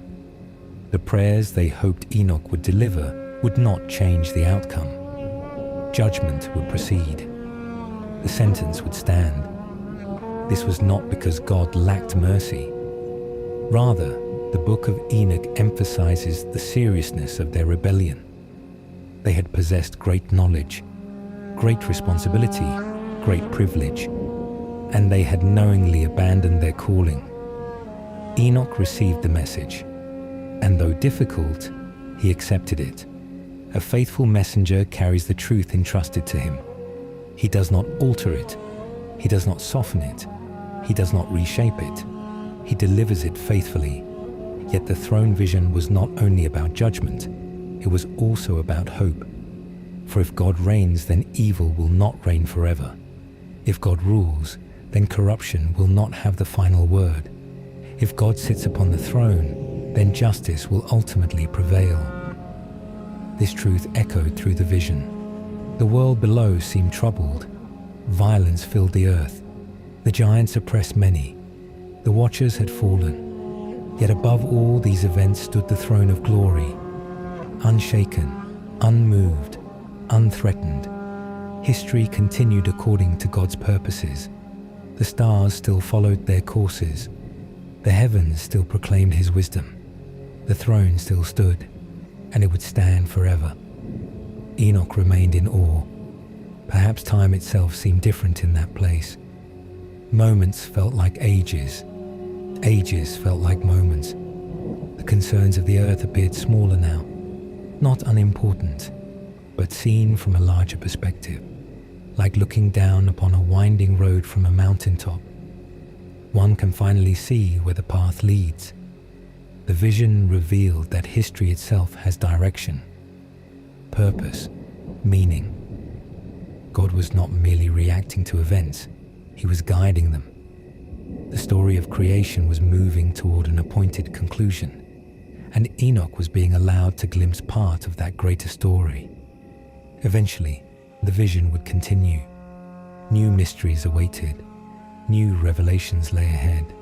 The prayers they hoped Enoch would deliver would not change the outcome. Judgment would proceed. The sentence would stand. This was not because God lacked mercy. Rather, the Book of Enoch emphasizes the seriousness of their rebellion. They had possessed great knowledge, great responsibility, great privilege, and they had knowingly abandoned their calling. Enoch received the message, and though difficult, he accepted it. A faithful messenger carries the truth entrusted to him. He does not alter it. He does not soften it. He does not reshape it. He delivers it faithfully. Yet the throne vision was not only about judgment, it was also about hope. For if God reigns, then evil will not reign forever. If God rules, then corruption will not have the final word. If God sits upon the throne, then justice will ultimately prevail. This truth echoed through the vision. The world below seemed troubled. Violence filled the earth. The giants oppressed many. The Watchers had fallen. Yet above all these events stood the throne of glory. Unshaken, unmoved, unthreatened. History continued according to God's purposes. The stars still followed their courses. The heavens still proclaimed his wisdom. The throne still stood, and it would stand forever. Enoch remained in awe. Perhaps time itself seemed different in that place. Moments felt like ages. Ages felt like moments. The concerns of the earth appeared smaller now, not unimportant, but seen from a larger perspective, like looking down upon a winding road from a mountaintop. One can finally see where the path leads. The vision revealed that history itself has direction, purpose, meaning. God was not merely reacting to events, he was guiding them. The story of creation was moving toward an appointed conclusion, and Enoch was being allowed to glimpse part of that greater story. Eventually, the vision would continue. New mysteries awaited. New revelations lay ahead.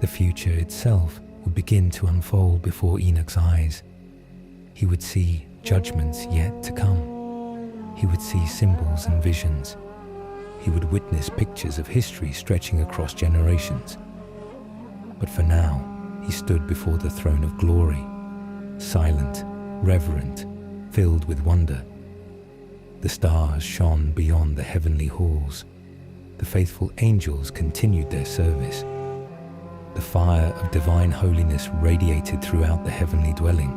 The future itself would begin to unfold before Enoch's eyes. He would see judgments yet to come. He would see symbols and visions. he would witness pictures of history stretching across generations. But for now, he stood before the throne of glory, silent, reverent, filled with wonder. The stars shone beyond the heavenly halls. The faithful angels continued their service. The fire of divine holiness radiated throughout the heavenly dwelling,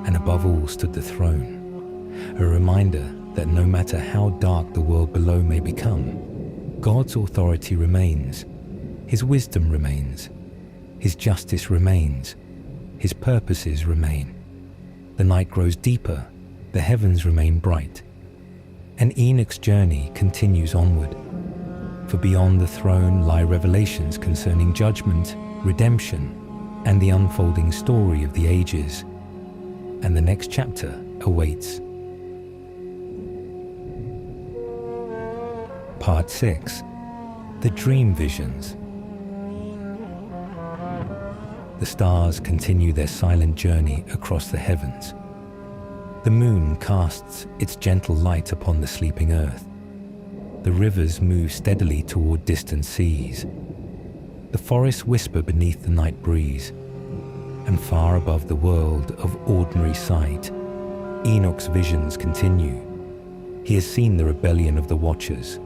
and above all stood the throne, a reminder that no matter how dark the world below may become, God's authority remains, His wisdom remains, His justice remains, His purposes remain. The night grows deeper, the heavens remain bright, and Enoch's journey continues onward. For beyond the throne lie revelations concerning judgment, redemption, and the unfolding story of the ages. And the next chapter awaits. Part 6. The Dream Visions. The stars continue their silent journey across the heavens. The moon casts its gentle light upon the sleeping earth. The rivers move steadily toward distant seas. The forests whisper beneath the night breeze. And far above the world of ordinary sight, Enoch's visions continue. He has seen the rebellion of the Watchers.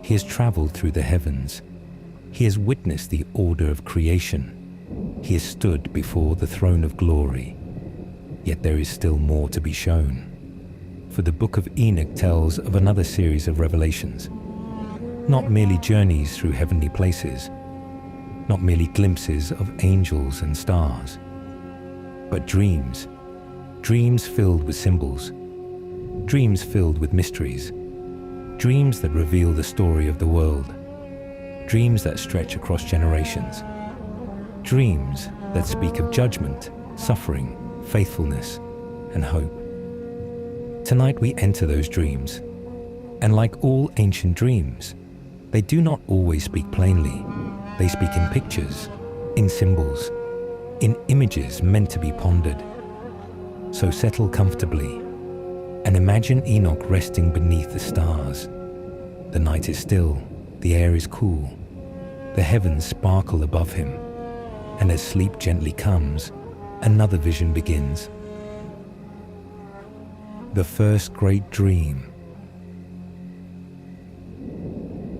He has traveled through the heavens. He has witnessed the order of creation. He has stood before the throne of glory. Yet there is still more to be shown. For the Book of Enoch tells of another series of revelations. Not merely journeys through heavenly places, not merely glimpses of angels and stars, but dreams, dreams filled with symbols, dreams filled with mysteries, dreams that reveal the story of the world, dreams that stretch across generations, dreams that speak of judgment, suffering, faithfulness, and hope. Tonight we enter those dreams, and like all ancient dreams, they do not always speak plainly. They speak in pictures, in symbols, in images meant to be pondered. So settle comfortably and imagine Enoch resting beneath the stars. The night is still, the air is cool, the heavens sparkle above him, and as sleep gently comes, another vision begins. The first great dream.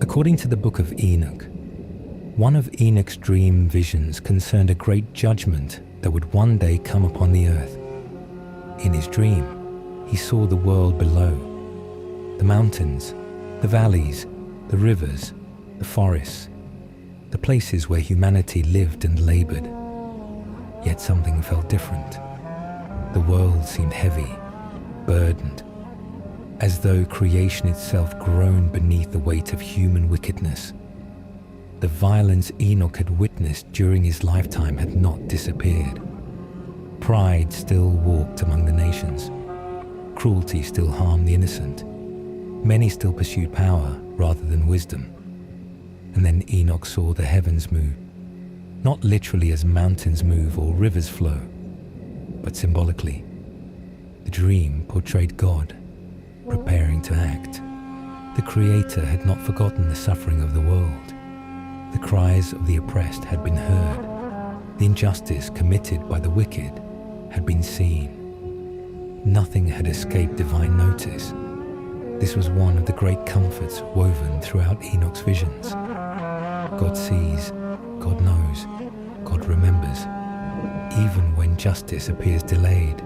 According to the Book of Enoch, one of Enoch's dream visions concerned a great judgment that would one day come upon the earth. In his dream, he saw the world below, the mountains, the valleys, the rivers, the forests, the places where humanity lived and labored. Yet something felt different. The world seemed heavy, burdened, as though creation itself groaned beneath the weight of human wickedness. The violence Enoch had witnessed during his lifetime had not disappeared. Pride still walked among the nations. Cruelty still harmed the innocent. Many still pursued power rather than wisdom. And then Enoch saw the heavens move, not literally as mountains move or rivers flow, but symbolically. The dream portrayed God preparing to act. The Creator had not forgotten the suffering of the world. The cries of the oppressed had been heard. The injustice committed by the wicked had been seen. Nothing had escaped divine notice. This was one of the great comforts woven throughout Enoch's visions. God sees, God knows, God remembers, even when justice appears delayed,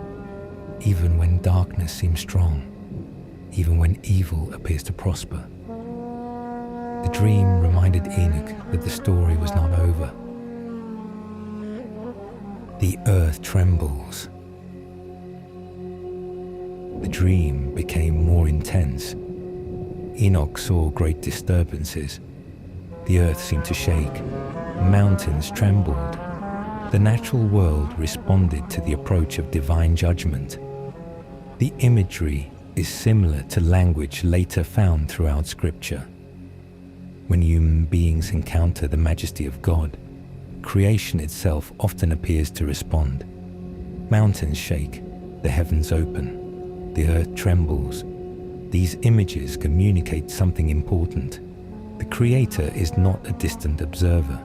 even when darkness seems strong, even when evil appears to prosper. The dream reminded Enoch that the story was not over. The earth trembles. The dream became more intense. Enoch saw great disturbances. The earth seemed to shake. Mountains trembled. The natural world responded to the approach of divine judgment. The imagery is similar to language later found throughout Scripture. When human beings encounter the majesty of God, creation itself often appears to respond. Mountains shake, the heavens open, the earth trembles. These images communicate something important. The Creator is not a distant observer.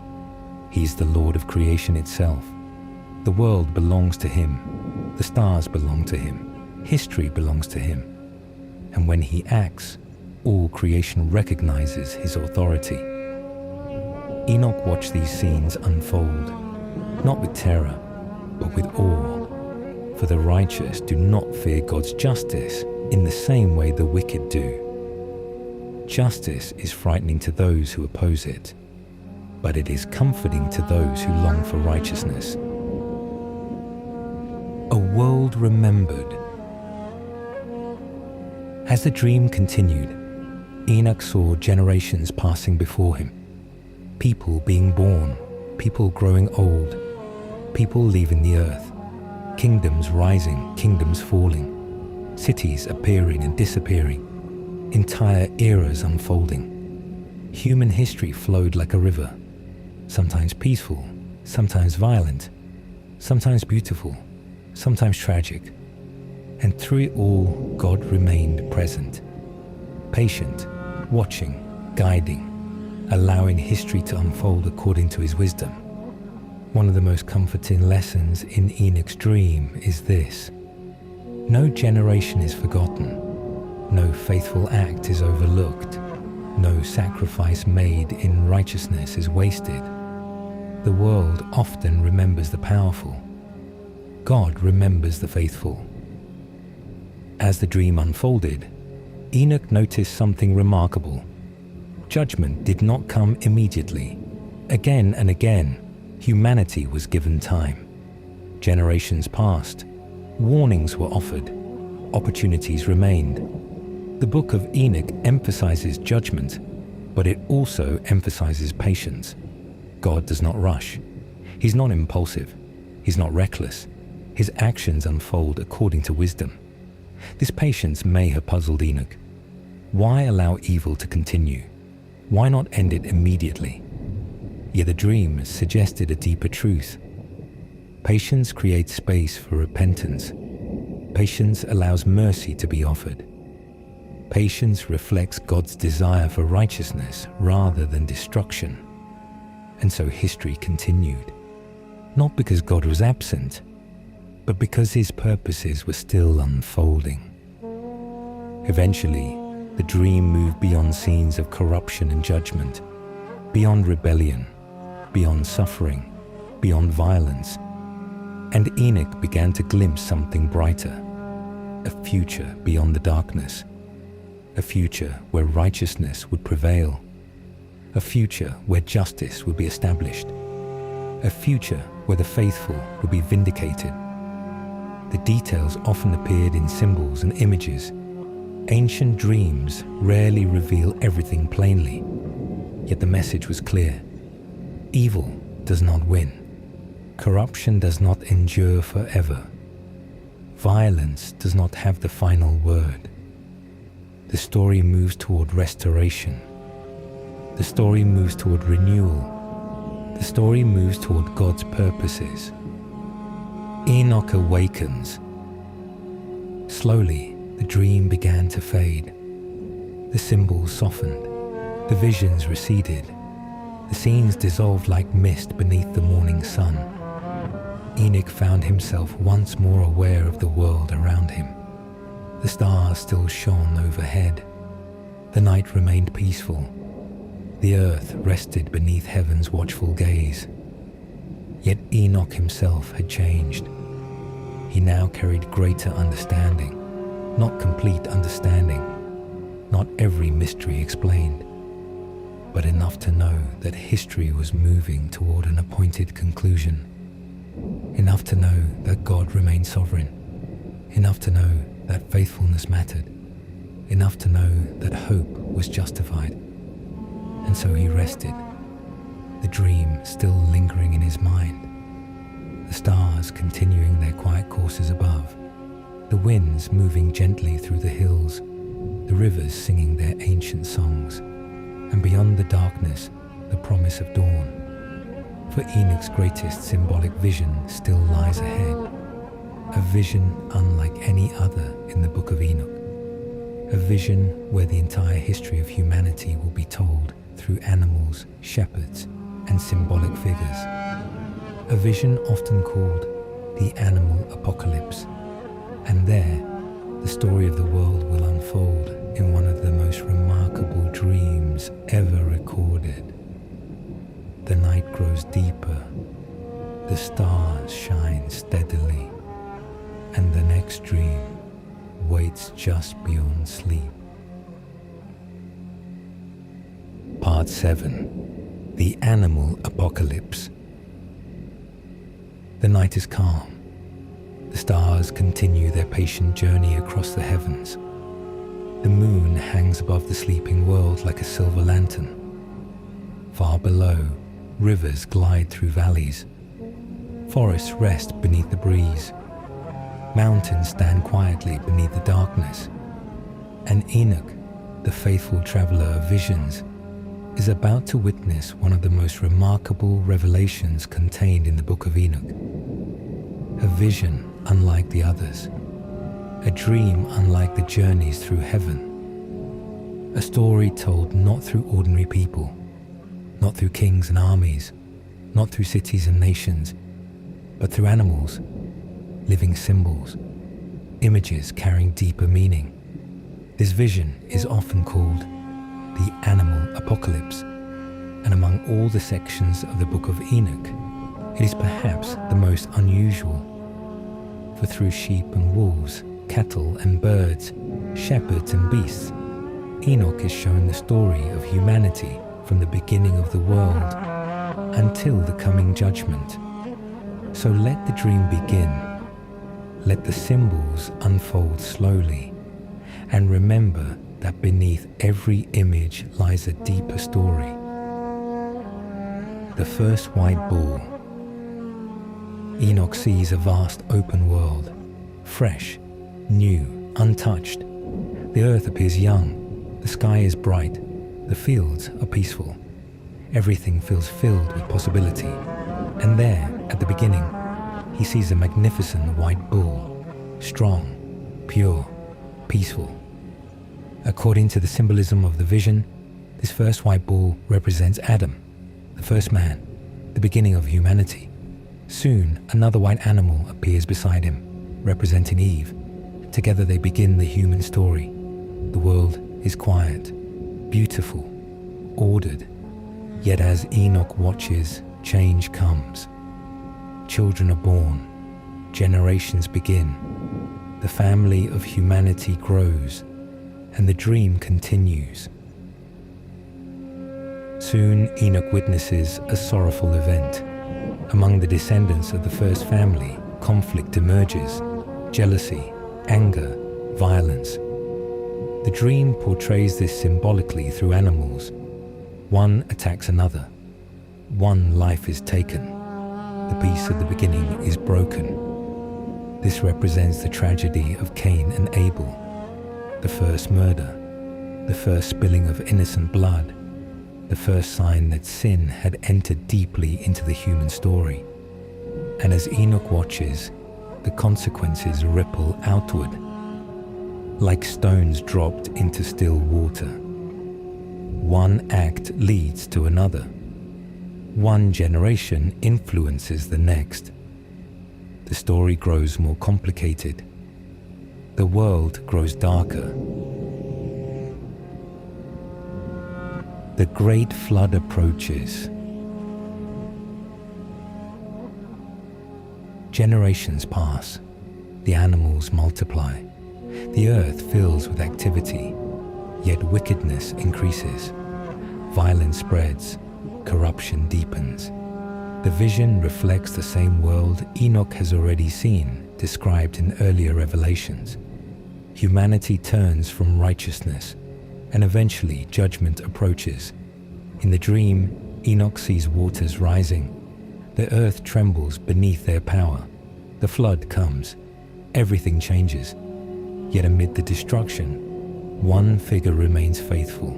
He is the Lord of creation itself. The world belongs to Him. The stars belong to Him. History belongs to Him. And when He acts, all creation recognizes His authority. Enoch watched these scenes unfold, not with terror, but with awe. For the righteous do not fear God's justice in the same way the wicked do. Justice is frightening to those who oppose it, but it is comforting to those who long for righteousness. A world remembered. As the dream continued, Enoch saw generations passing before him. People being born, people growing old, people leaving the earth, kingdoms rising, kingdoms falling, cities appearing and disappearing, entire eras unfolding. Human history flowed like a river, sometimes peaceful, sometimes violent, sometimes beautiful, sometimes tragic. And through it all, God remained present, patient, watching, guiding, allowing history to unfold according to His wisdom. One of the most comforting lessons in Enoch's dream is this: no generation is forgotten, no faithful act is overlooked, no sacrifice made in righteousness is wasted. The world often remembers the powerful. God remembers the faithful. As the dream unfolded, Enoch noticed something remarkable. Judgment did not come immediately. Again and again, humanity was given time. Generations passed. Warnings were offered. Opportunities remained. The Book of Enoch emphasizes judgment, but it also emphasizes patience. God does not rush. He's not impulsive. He's not reckless. His actions unfold according to wisdom. This patience may have puzzled Enoch. Why allow evil to continue? Why not end it immediately? Yet the dream suggested a deeper truth. Patience creates space for repentance. Patience allows mercy to be offered. Patience reflects God's desire for righteousness rather than destruction. And so history continued. Not because God was absent, but because His purposes were still unfolding. Eventually, the dream moved beyond scenes of corruption and judgment, beyond rebellion, beyond suffering, beyond violence, and Enoch began to glimpse something brighter, a future beyond the darkness, a future where righteousness would prevail, a future where justice would be established, a future where the faithful would be vindicated. The details often appeared in symbols and images. Ancient dreams rarely reveal everything plainly, yet the message was clear. Evil does not win. Corruption does not endure forever. Violence does not have the final word. The story moves toward restoration. The story moves toward renewal. The story moves toward God's purposes. Enoch awakens. Slowly, the dream began to fade. The symbols softened. The visions receded. The scenes dissolved like mist beneath the morning sun. Enoch found himself once more aware of the world around him. The stars still shone overhead. The night remained peaceful. The earth rested beneath heaven's watchful gaze. Yet Enoch himself had changed. He now carried greater understanding, not complete understanding, not every mystery explained, but enough to know that history was moving toward an appointed conclusion, enough to know that God remained sovereign, enough to know that faithfulness mattered, enough to know that hope was justified. And so he rested, the dream still lingering in his mind, the stars continuing their quiet courses above, the winds moving gently through the hills, the rivers singing their ancient songs, and beyond the darkness, the promise of dawn. For Enoch's greatest symbolic vision still lies ahead, a vision unlike any other in the Book of Enoch, a vision where the entire history of humanity will be told through animals, shepherds, and symbolic figures. A vision often called the animal apocalypse, and there the story of the world will unfold in one of the most remarkable dreams ever recorded. The night grows deeper, the stars shine steadily, and the next dream waits just beyond sleep. Part 7. The Animal Apocalypse. The night is calm. The stars continue their patient journey across the heavens. The moon hangs above the sleeping world like a silver lantern. Far below, rivers glide through valleys. Forests rest beneath the breeze. Mountains stand quietly beneath the darkness. And Enoch, the faithful traveler of visions, is about to witness one of the most remarkable revelations contained in the Book of Enoch. A vision unlike the others. A dream unlike the journeys through heaven. A story told not through ordinary people, not through kings and armies, not through cities and nations, but through animals, living symbols, images carrying deeper meaning. This vision is often called the Animal Apocalypse, and among all the sections of the Book of Enoch, it is perhaps the most unusual. For through sheep and wolves, cattle and birds, shepherds and beasts, Enoch is shown the story of humanity from the beginning of the world until the coming judgment. So let the dream begin. Let the symbols unfold slowly, and remember that beneath every image lies a deeper story. The first white bull. Enoch sees a vast open world, fresh, new, untouched. The earth appears young, the sky is bright, the fields are peaceful. Everything feels filled with possibility. And there, at the beginning, he sees a magnificent white bull, strong, pure, peaceful. According to the symbolism of the vision, this first white bull represents Adam, the first man, the beginning of humanity. Soon, another white animal appears beside him, representing Eve. Together they begin the human story. The world is quiet, beautiful, ordered. Yet as Enoch watches, change comes. Children are born, generations begin, the family of humanity grows, and the dream continues. Soon Enoch witnesses a sorrowful event. Among the descendants of the first family, conflict emerges, jealousy, anger, violence. The dream portrays this symbolically through animals. One attacks another. One life is taken. The peace of the beginning is broken. This represents the tragedy of Cain and Abel, the first murder, the first spilling of innocent blood, the first sign that sin had entered deeply into the human story. And as Enoch watches, the consequences ripple outward, like stones dropped into still water. One act leads to another. One generation influences the next. The story grows more complicated. The world grows darker. The great flood approaches. Generations pass. The animals multiply. The earth fills with activity, yet wickedness increases. Violence spreads. Corruption deepens. The vision reflects the same world Enoch has already seen, described in earlier revelations. Humanity turns from righteousness, and eventually judgment approaches. In the dream, Enoch sees waters rising. The earth trembles beneath their power. The flood comes. Everything changes. Yet amid the destruction, one figure remains faithful.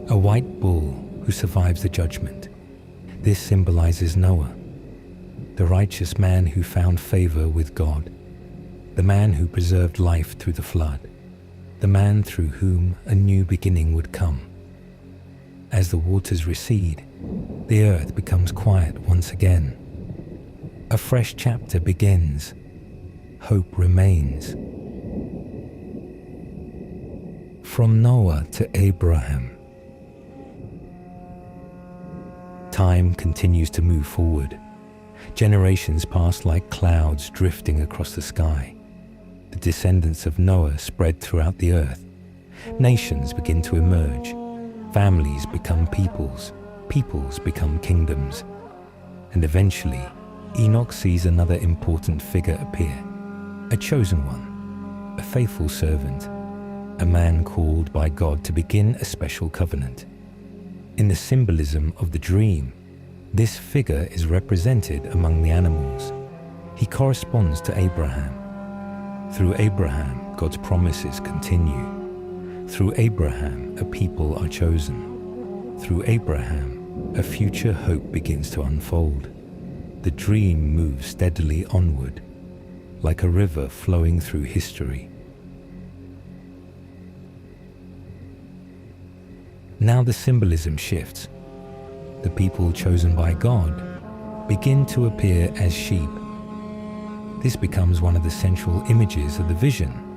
A white bull who survives the judgment. This symbolizes Noah, the righteous man who found favor with God, the man who preserved life through the flood, the man through whom a new beginning would come. As the waters recede, the earth becomes quiet once again. A fresh chapter begins. Hope remains. From Noah to Abraham. Time continues to move forward. Generations pass like clouds drifting across the sky. The descendants of Noah spread throughout the earth. Nations begin to emerge. Families become peoples. Peoples become kingdoms. And eventually, Enoch sees another important figure appear. A chosen one, a faithful servant, a man called by God to begin a special covenant. In the symbolism of the dream, this figure is represented among the animals. He corresponds to Abraham. Through Abraham, God's promises continue. Through Abraham, a people are chosen. Through Abraham, a future hope begins to unfold. The dream moves steadily onward, like a river flowing through history. Now the symbolism shifts. The people chosen by God begin to appear as sheep. This becomes one of the central images of the vision.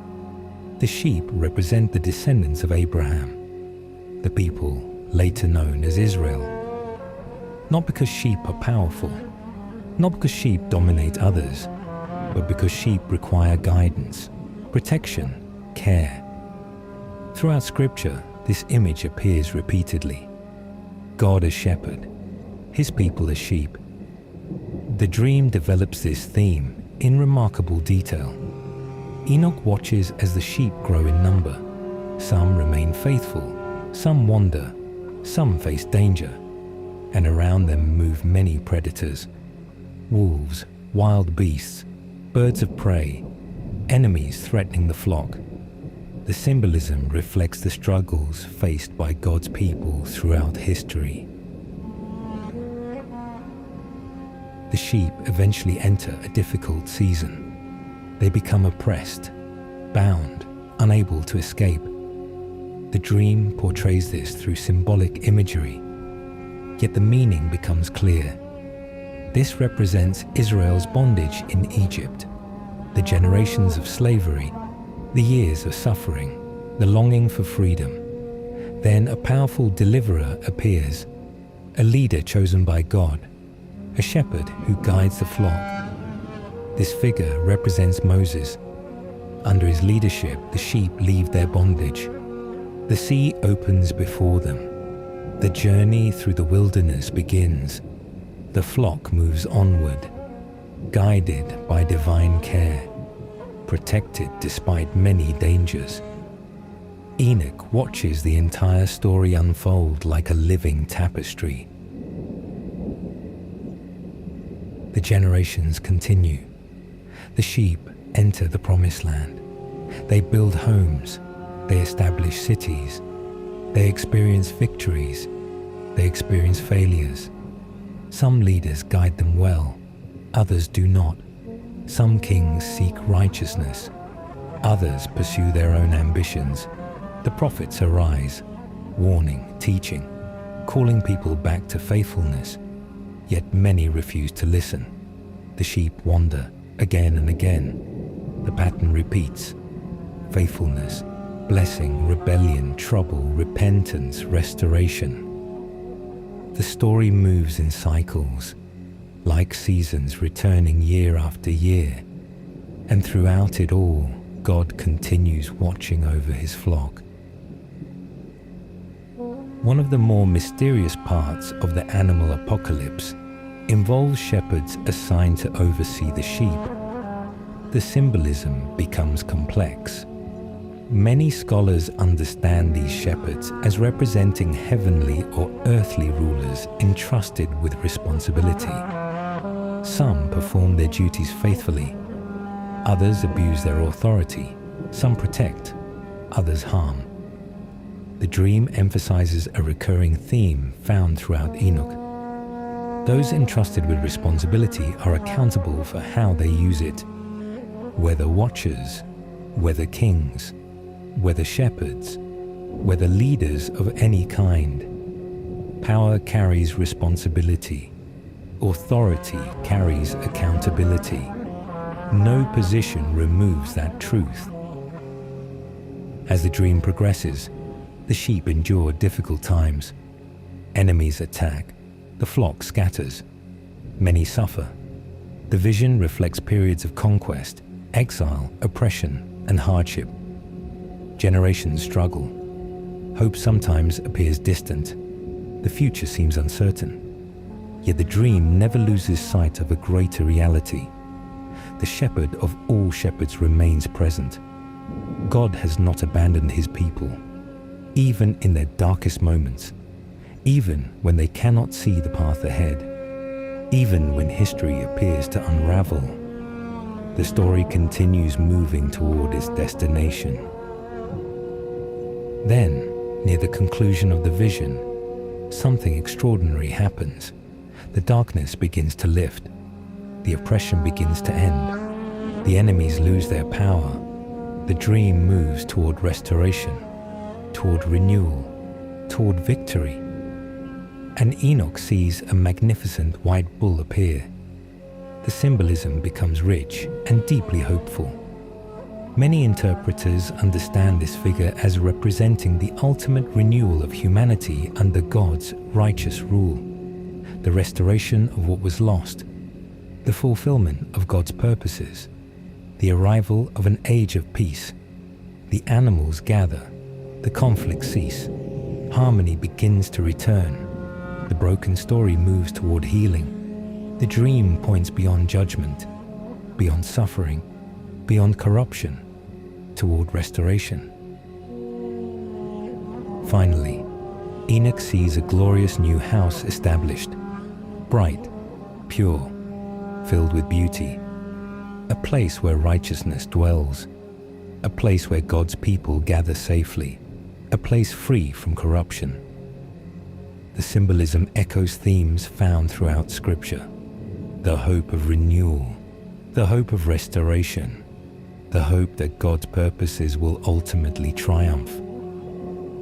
The sheep represent the descendants of Abraham, the people later known as Israel. Not because sheep are powerful, not because sheep dominate others, but because sheep require guidance, protection, care. Throughout Scripture, this image appears repeatedly. God as shepherd, his people as sheep. The dream develops this theme in remarkable detail. Enoch watches as the sheep grow in number. Some remain faithful, some wander, some face danger, and around them move many predators. Wolves, wild beasts, birds of prey, enemies threatening the flock. The symbolism reflects the struggles faced by God's people throughout history. The sheep eventually enter a difficult season. They become oppressed, bound, unable to escape. The dream portrays this through symbolic imagery, yet the meaning becomes clear. This represents Israel's bondage in Egypt, the generations of slavery, the years of suffering, the longing for freedom. Then a powerful deliverer appears, a leader chosen by God, a shepherd who guides the flock. This figure represents Moses. Under his leadership, the sheep leave their bondage. The sea opens before them. The journey through the wilderness begins. The flock moves onward, guided by divine care, protected despite many dangers. Enoch watches the entire story unfold like a living tapestry. The generations continue. The sheep enter the promised land. They build homes. They establish cities. They experience victories. They experience failures. Some leaders guide them well. Others do not. Some kings seek righteousness. Others pursue their own ambitions. The prophets arise, warning, teaching, calling people back to faithfulness. Yet many refuse to listen. The sheep wander again and again. The pattern repeats. Faithfulness, blessing, rebellion, trouble, repentance, restoration. The story moves in cycles, like seasons returning year after year. And throughout it all, God continues watching over his flock. One of the more mysterious parts of the animal apocalypse involves shepherds assigned to oversee the sheep. The symbolism becomes complex. Many scholars understand these shepherds as representing heavenly or earthly rulers entrusted with responsibility. Some perform their duties faithfully. Others abuse their authority. Some protect, others harm. The dream emphasizes a recurring theme found throughout Enoch. Those entrusted with responsibility are accountable for how they use it. Whether watchers, whether kings, whether shepherds, whether leaders of any kind, Power carries responsibility. Authority carries accountability. No position removes that truth. As the dream progresses, the sheep endure difficult times. Enemies attack. The flock scatters. Many suffer. The vision reflects periods of conquest, exile, oppression, and hardship. Generations struggle. Hope sometimes appears distant. The future seems uncertain. Yet the dream never loses sight of a greater reality. The shepherd of all shepherds remains present. God has not abandoned his people, even in their darkest moments, even when they cannot see the path ahead, even when history appears to unravel. The story continues moving toward its destination. Then, near the conclusion of the vision, something extraordinary happens. The darkness begins to lift. The oppression begins to end. The enemies lose their power. The dream moves toward restoration, toward renewal, toward victory. And Enoch sees a magnificent white bull appear. The symbolism becomes rich and deeply hopeful. Many interpreters understand this figure as representing the ultimate renewal of humanity under God's righteous rule, the restoration of what was lost, the fulfillment of God's purposes, the arrival of an age of peace. The animals gather, the conflicts cease, harmony begins to return, the broken story moves toward healing, the dream points beyond judgment, beyond suffering, beyond corruption, toward restoration. Finally, Enoch sees a glorious new house established, bright, pure, filled with beauty, a place where righteousness dwells, a place where God's people gather safely, a place free from corruption. The symbolism echoes themes found throughout Scripture: the hope of renewal, the hope of restoration, the hope that God's purposes will ultimately triumph.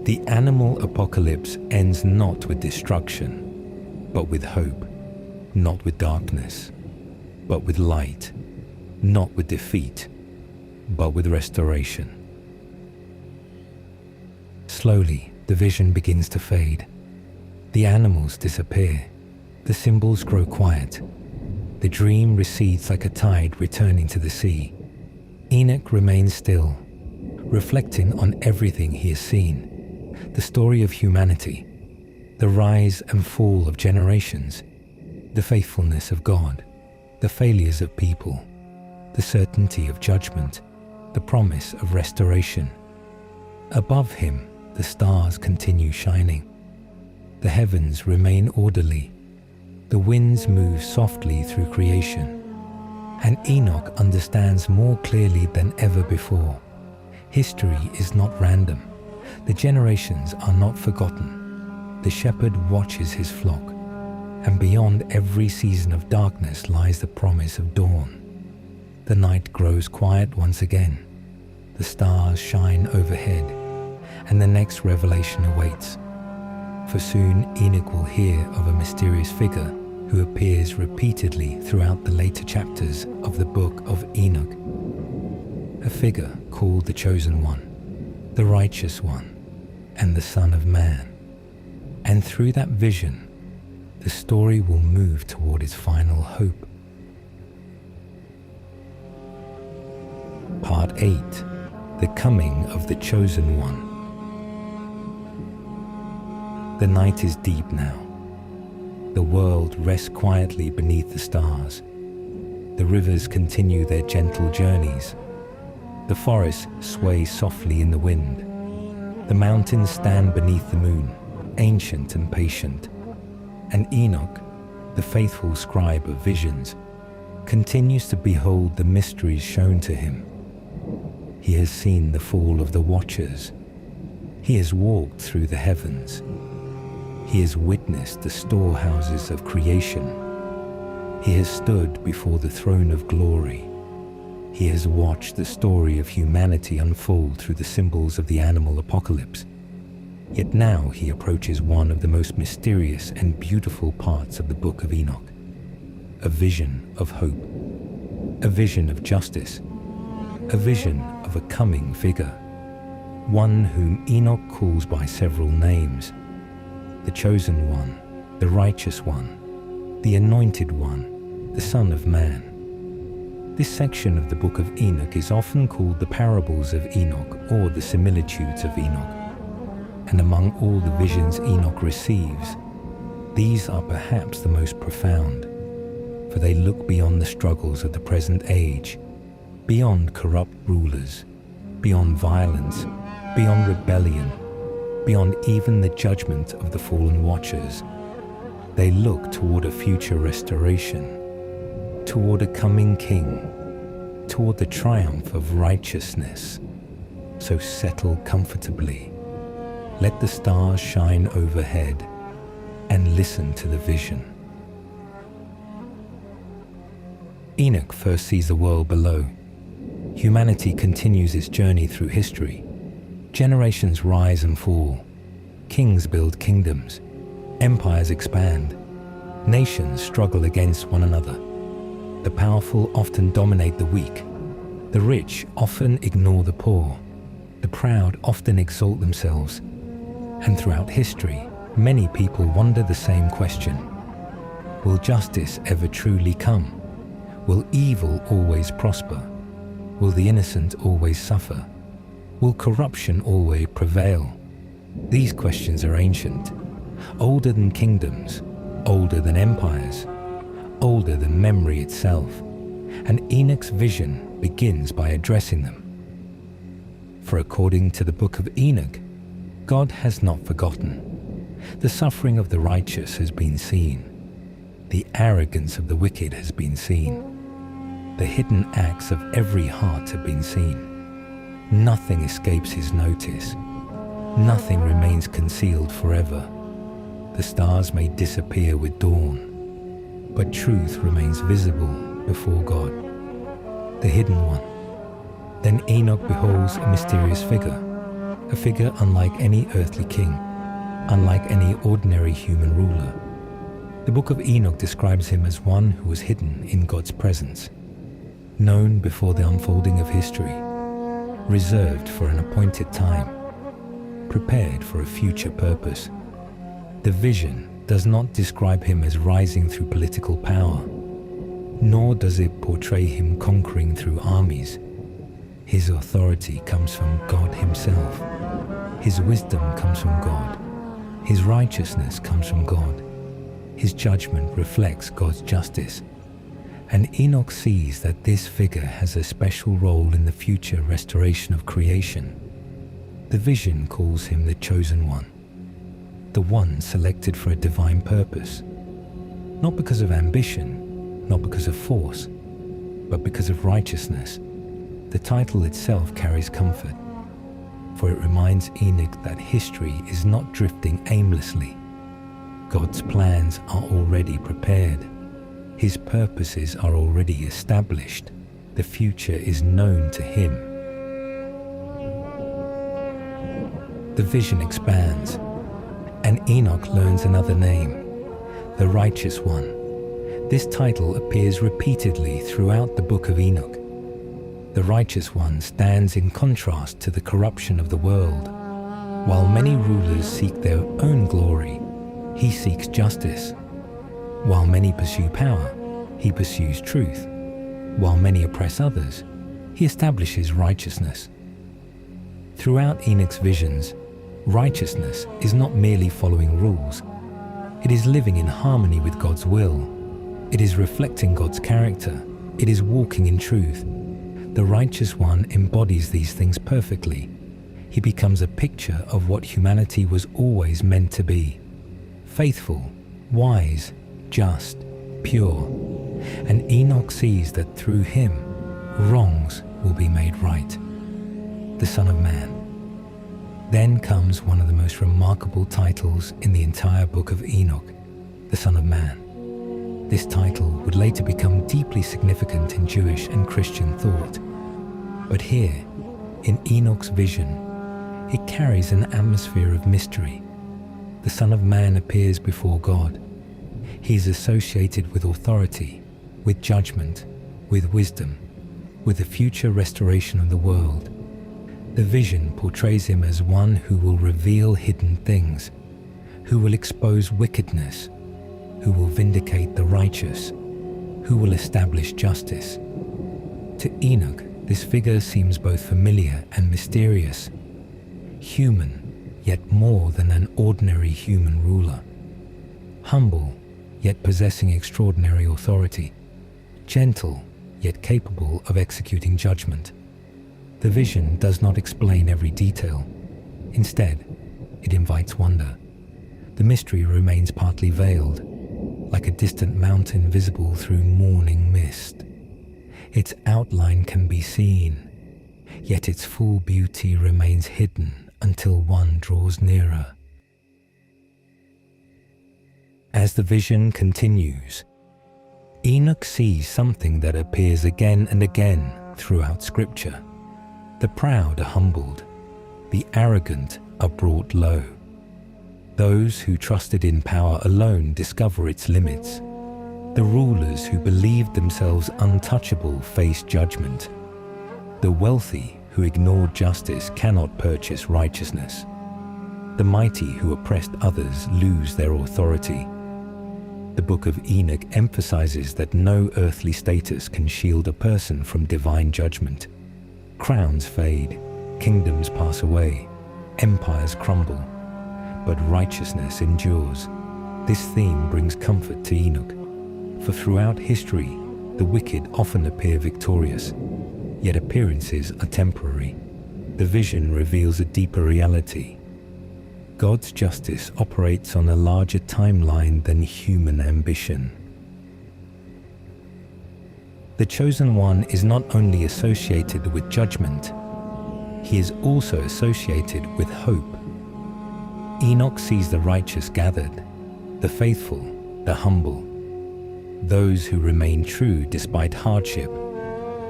The animal apocalypse ends not with destruction, but with hope, not with darkness, but with light, not with defeat, but with restoration. Slowly, the vision begins to fade. The animals disappear. The symbols grow quiet. The dream recedes like a tide returning to the sea. Enoch remains still, reflecting on everything he has seen. The story of humanity, the rise and fall of generations, the faithfulness of God, the failures of people, the certainty of judgment, the promise of restoration. Above him, the stars continue shining. The heavens remain orderly. The winds move softly through creation. And Enoch understands more clearly than ever before. History is not random. The generations are not forgotten. The shepherd watches his flock, and beyond every season of darkness lies the promise of dawn. The night grows quiet once again. The stars shine overhead, and the next revelation awaits. For soon Enoch will hear of a mysterious figure who appears repeatedly throughout the later chapters of the Book of Enoch. A figure called the Chosen One, the Righteous One, and the Son of Man. And through that vision, the story will move toward its final hope. Part 8. The Coming of the Chosen One. The night is deep now. The world rests quietly beneath the stars. The rivers continue their gentle journeys. The forests sway softly in the wind. The mountains stand beneath the moon, ancient and patient. And Enoch, the faithful scribe of visions, continues to behold the mysteries shown to him. He has seen the fall of the Watchers. He has walked through the heavens. He has witnessed the storehouses of creation. He has stood before the throne of glory. He has watched the story of humanity unfold through the symbols of the animal apocalypse. Yet now he approaches one of the most mysterious and beautiful parts of the Book of Enoch, a vision of hope, a vision of justice, a vision of a coming figure, one whom Enoch calls by several names: the chosen one, the righteous one, the anointed one, the Son of Man. This section of the Book of Enoch is often called the parables of Enoch or the similitudes of Enoch. And among all the visions Enoch receives, these are perhaps the most profound, for they look beyond the struggles of the present age, beyond corrupt rulers, beyond violence, beyond rebellion, beyond even the judgment of the fallen watchers. They look toward a future restoration, toward a coming king, toward the triumph of righteousness. So settle comfortably. Let the stars shine overhead and listen to the vision. Enoch first sees the world below. Humanity continues its journey through history. Generations rise and fall. Kings build kingdoms. Empires expand. Nations struggle against one another. The powerful often dominate the weak. The rich often ignore the poor. The proud often exalt themselves. And throughout history, many people wonder the same question: will justice ever truly come? Will evil always prosper? Will the innocent always suffer? Will corruption always prevail? These questions are ancient, older than kingdoms, older than empires, older than memory itself, and Enoch's vision begins by addressing them. For according to the Book of Enoch, God has not forgotten. The suffering of the righteous has been seen. The arrogance of the wicked has been seen. The hidden acts of every heart have been seen. Nothing escapes his notice. Nothing remains concealed forever. The stars may disappear with dawn, but truth remains visible before God, the hidden one. Then Enoch beholds a mysterious figure, a figure unlike any earthly king, unlike any ordinary human ruler. The Book of Enoch describes him as one who was hidden in God's presence, known before the unfolding of history, reserved for an appointed time, prepared for a future purpose. The vision does not describe him as rising through political power, nor does it portray him conquering through armies. His authority comes from God himself. His wisdom comes from God. His righteousness comes from God. His judgment reflects God's justice. And Enoch sees that this figure has a special role in the future restoration of creation. The vision calls him the chosen one, the one selected for a divine purpose, not because of ambition, not because of force, but because of righteousness. The title itself carries comfort, for it reminds Enoch that history is not drifting aimlessly. God's plans are already prepared. His purposes are already established. The future is known to him. The vision expands, and Enoch learns another name, the Righteous One. This title appears repeatedly throughout the Book of Enoch. The Righteous One stands in contrast to the corruption of the world. While many rulers seek their own glory, he seeks justice. While many pursue power, he pursues truth. While many oppress others, he establishes righteousness. Throughout Enoch's visions, righteousness is not merely following rules. It is living in harmony with God's will. It is reflecting God's character. It is walking in truth. The Righteous One embodies these things perfectly. He becomes a picture of what humanity was always meant to be: faithful, wise, just, pure. And Enoch sees that through him, wrongs will be made right. The Son of Man. Then comes one of the most remarkable titles in the entire Book of Enoch, the Son of Man. This title would later become deeply significant in Jewish and Christian thought. But here, in Enoch's vision, It carries an atmosphere of mystery. The Son of Man appears before God. He is associated with authority, with judgment, with wisdom, with the future restoration of the world. The vision portrays him as one who will reveal hidden things, who will expose wickedness, who will vindicate the righteous, who will establish justice. To Enoch, this figure seems both familiar and mysterious, human, yet more than an ordinary human ruler, humble, yet possessing extraordinary authority, gentle, yet capable of executing judgment. The vision does not explain every detail. Instead, it invites wonder. The mystery remains partly veiled, like a distant mountain visible through morning mist. Its outline can be seen, yet its full beauty remains hidden until one draws nearer. As the vision continues, Enoch sees something that appears again and again throughout Scripture. The proud are humbled, the arrogant are brought low. Those who trusted in power alone discover its limits. The rulers who believed themselves untouchable face judgment. The wealthy who ignored justice cannot purchase righteousness. The mighty who oppressed others lose their authority. The Book of Enoch emphasizes that no earthly status can shield a person from divine judgment. Crowns fade, kingdoms pass away, empires crumble, but righteousness endures. This theme brings comfort to Enoch, for throughout history, the wicked often appear victorious, yet appearances are temporary. The vision reveals a deeper reality. God's justice operates on a larger timeline than human ambition. The Chosen One is not only associated with judgment, he is also associated with hope. Enoch sees the righteous gathered, the faithful, the humble, those who remain true despite hardship,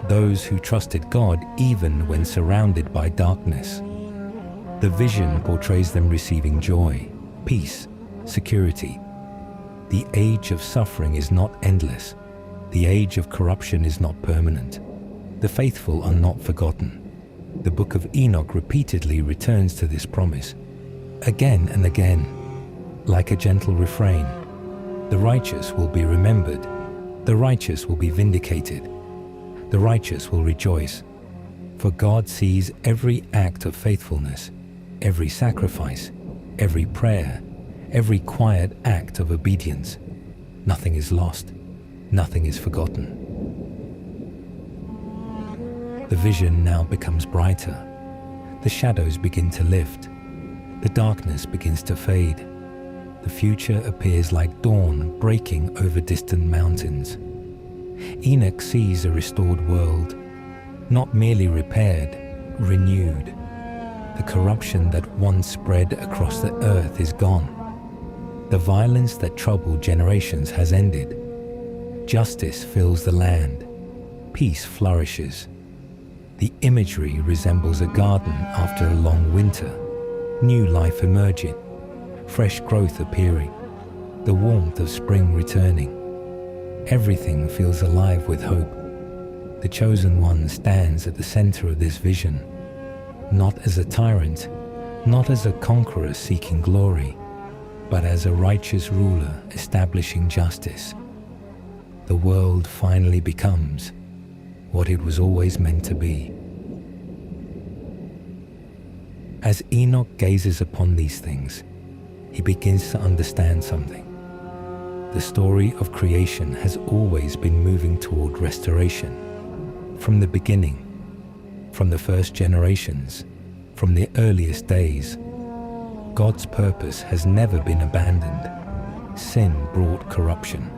those who trusted God even when surrounded by darkness. The vision portrays them receiving joy, peace, security. The age of suffering is not endless. The age of corruption is not permanent. The faithful are not forgotten. The Book of Enoch repeatedly returns to this promise, again and again, like a gentle refrain. The righteous will be remembered. The righteous will be vindicated. The righteous will rejoice. For God sees every act of faithfulness, every sacrifice, every prayer, every quiet act of obedience. Nothing is lost. Nothing is forgotten. The vision now becomes brighter. The shadows begin to lift. The darkness begins to fade. The future appears like dawn breaking over distant mountains. Enoch sees a restored world, not merely repaired, renewed. The corruption that once spread across the earth is gone. The violence that troubled generations has ended. Justice fills the land. Peace flourishes. The imagery resembles a garden after a long winter. New life emerging. Fresh growth appearing. The warmth of spring returning. Everything feels alive with hope. The Chosen One stands at the center of this vision, not as a tyrant, not as a conqueror seeking glory, but as a righteous ruler establishing justice. The world finally becomes what it was always meant to be. As Enoch gazes upon these things, he begins to understand something. The story of creation has always been moving toward restoration. From the beginning, from the first generations, from the earliest days, God's purpose has never been abandoned. Sin brought corruption.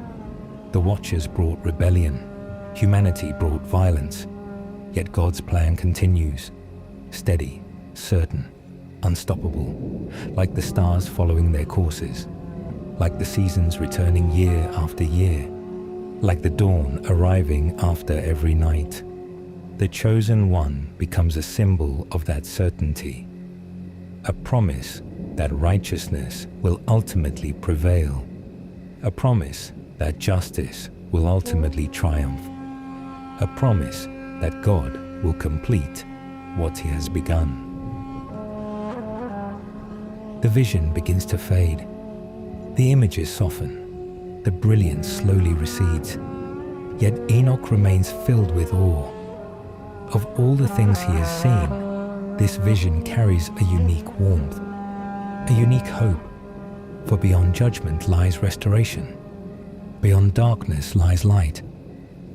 The Watchers brought rebellion. Humanity brought violence. Yet God's plan continues, steady, certain, unstoppable, like the stars following their courses, like the seasons returning year after year, like the dawn arriving after every night. The Chosen One becomes a symbol of that certainty. a promise that righteousness will ultimately prevail, a promise that justice will ultimately triumph, a promise that God will complete what He has begun. The vision begins to fade. The images soften. The brilliance slowly recedes. Yet Enoch remains filled with awe. Of all the things he has seen, this vision carries a unique warmth, a unique hope. For beyond judgment lies restoration. Beyond darkness lies light.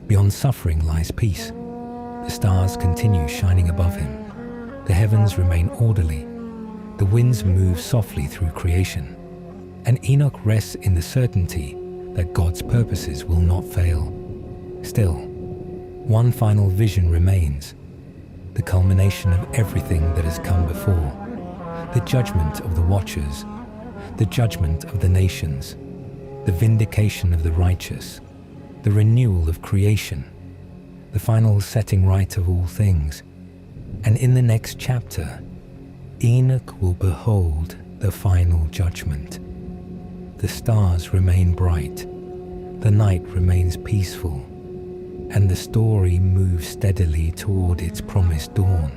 Beyond suffering lies peace. The stars continue shining above him. The heavens remain orderly. The winds move softly through creation. And Enoch rests in the certainty that God's purposes will not fail. Still, one final vision remains, the culmination of everything that has come before, the judgment of the watchers, the judgment of the nations, the vindication of the righteous, the renewal of creation, the final setting right of all things. And in the next chapter, Enoch will behold the final judgment. The stars remain bright, the night remains peaceful, and the story moves steadily toward its promised dawn.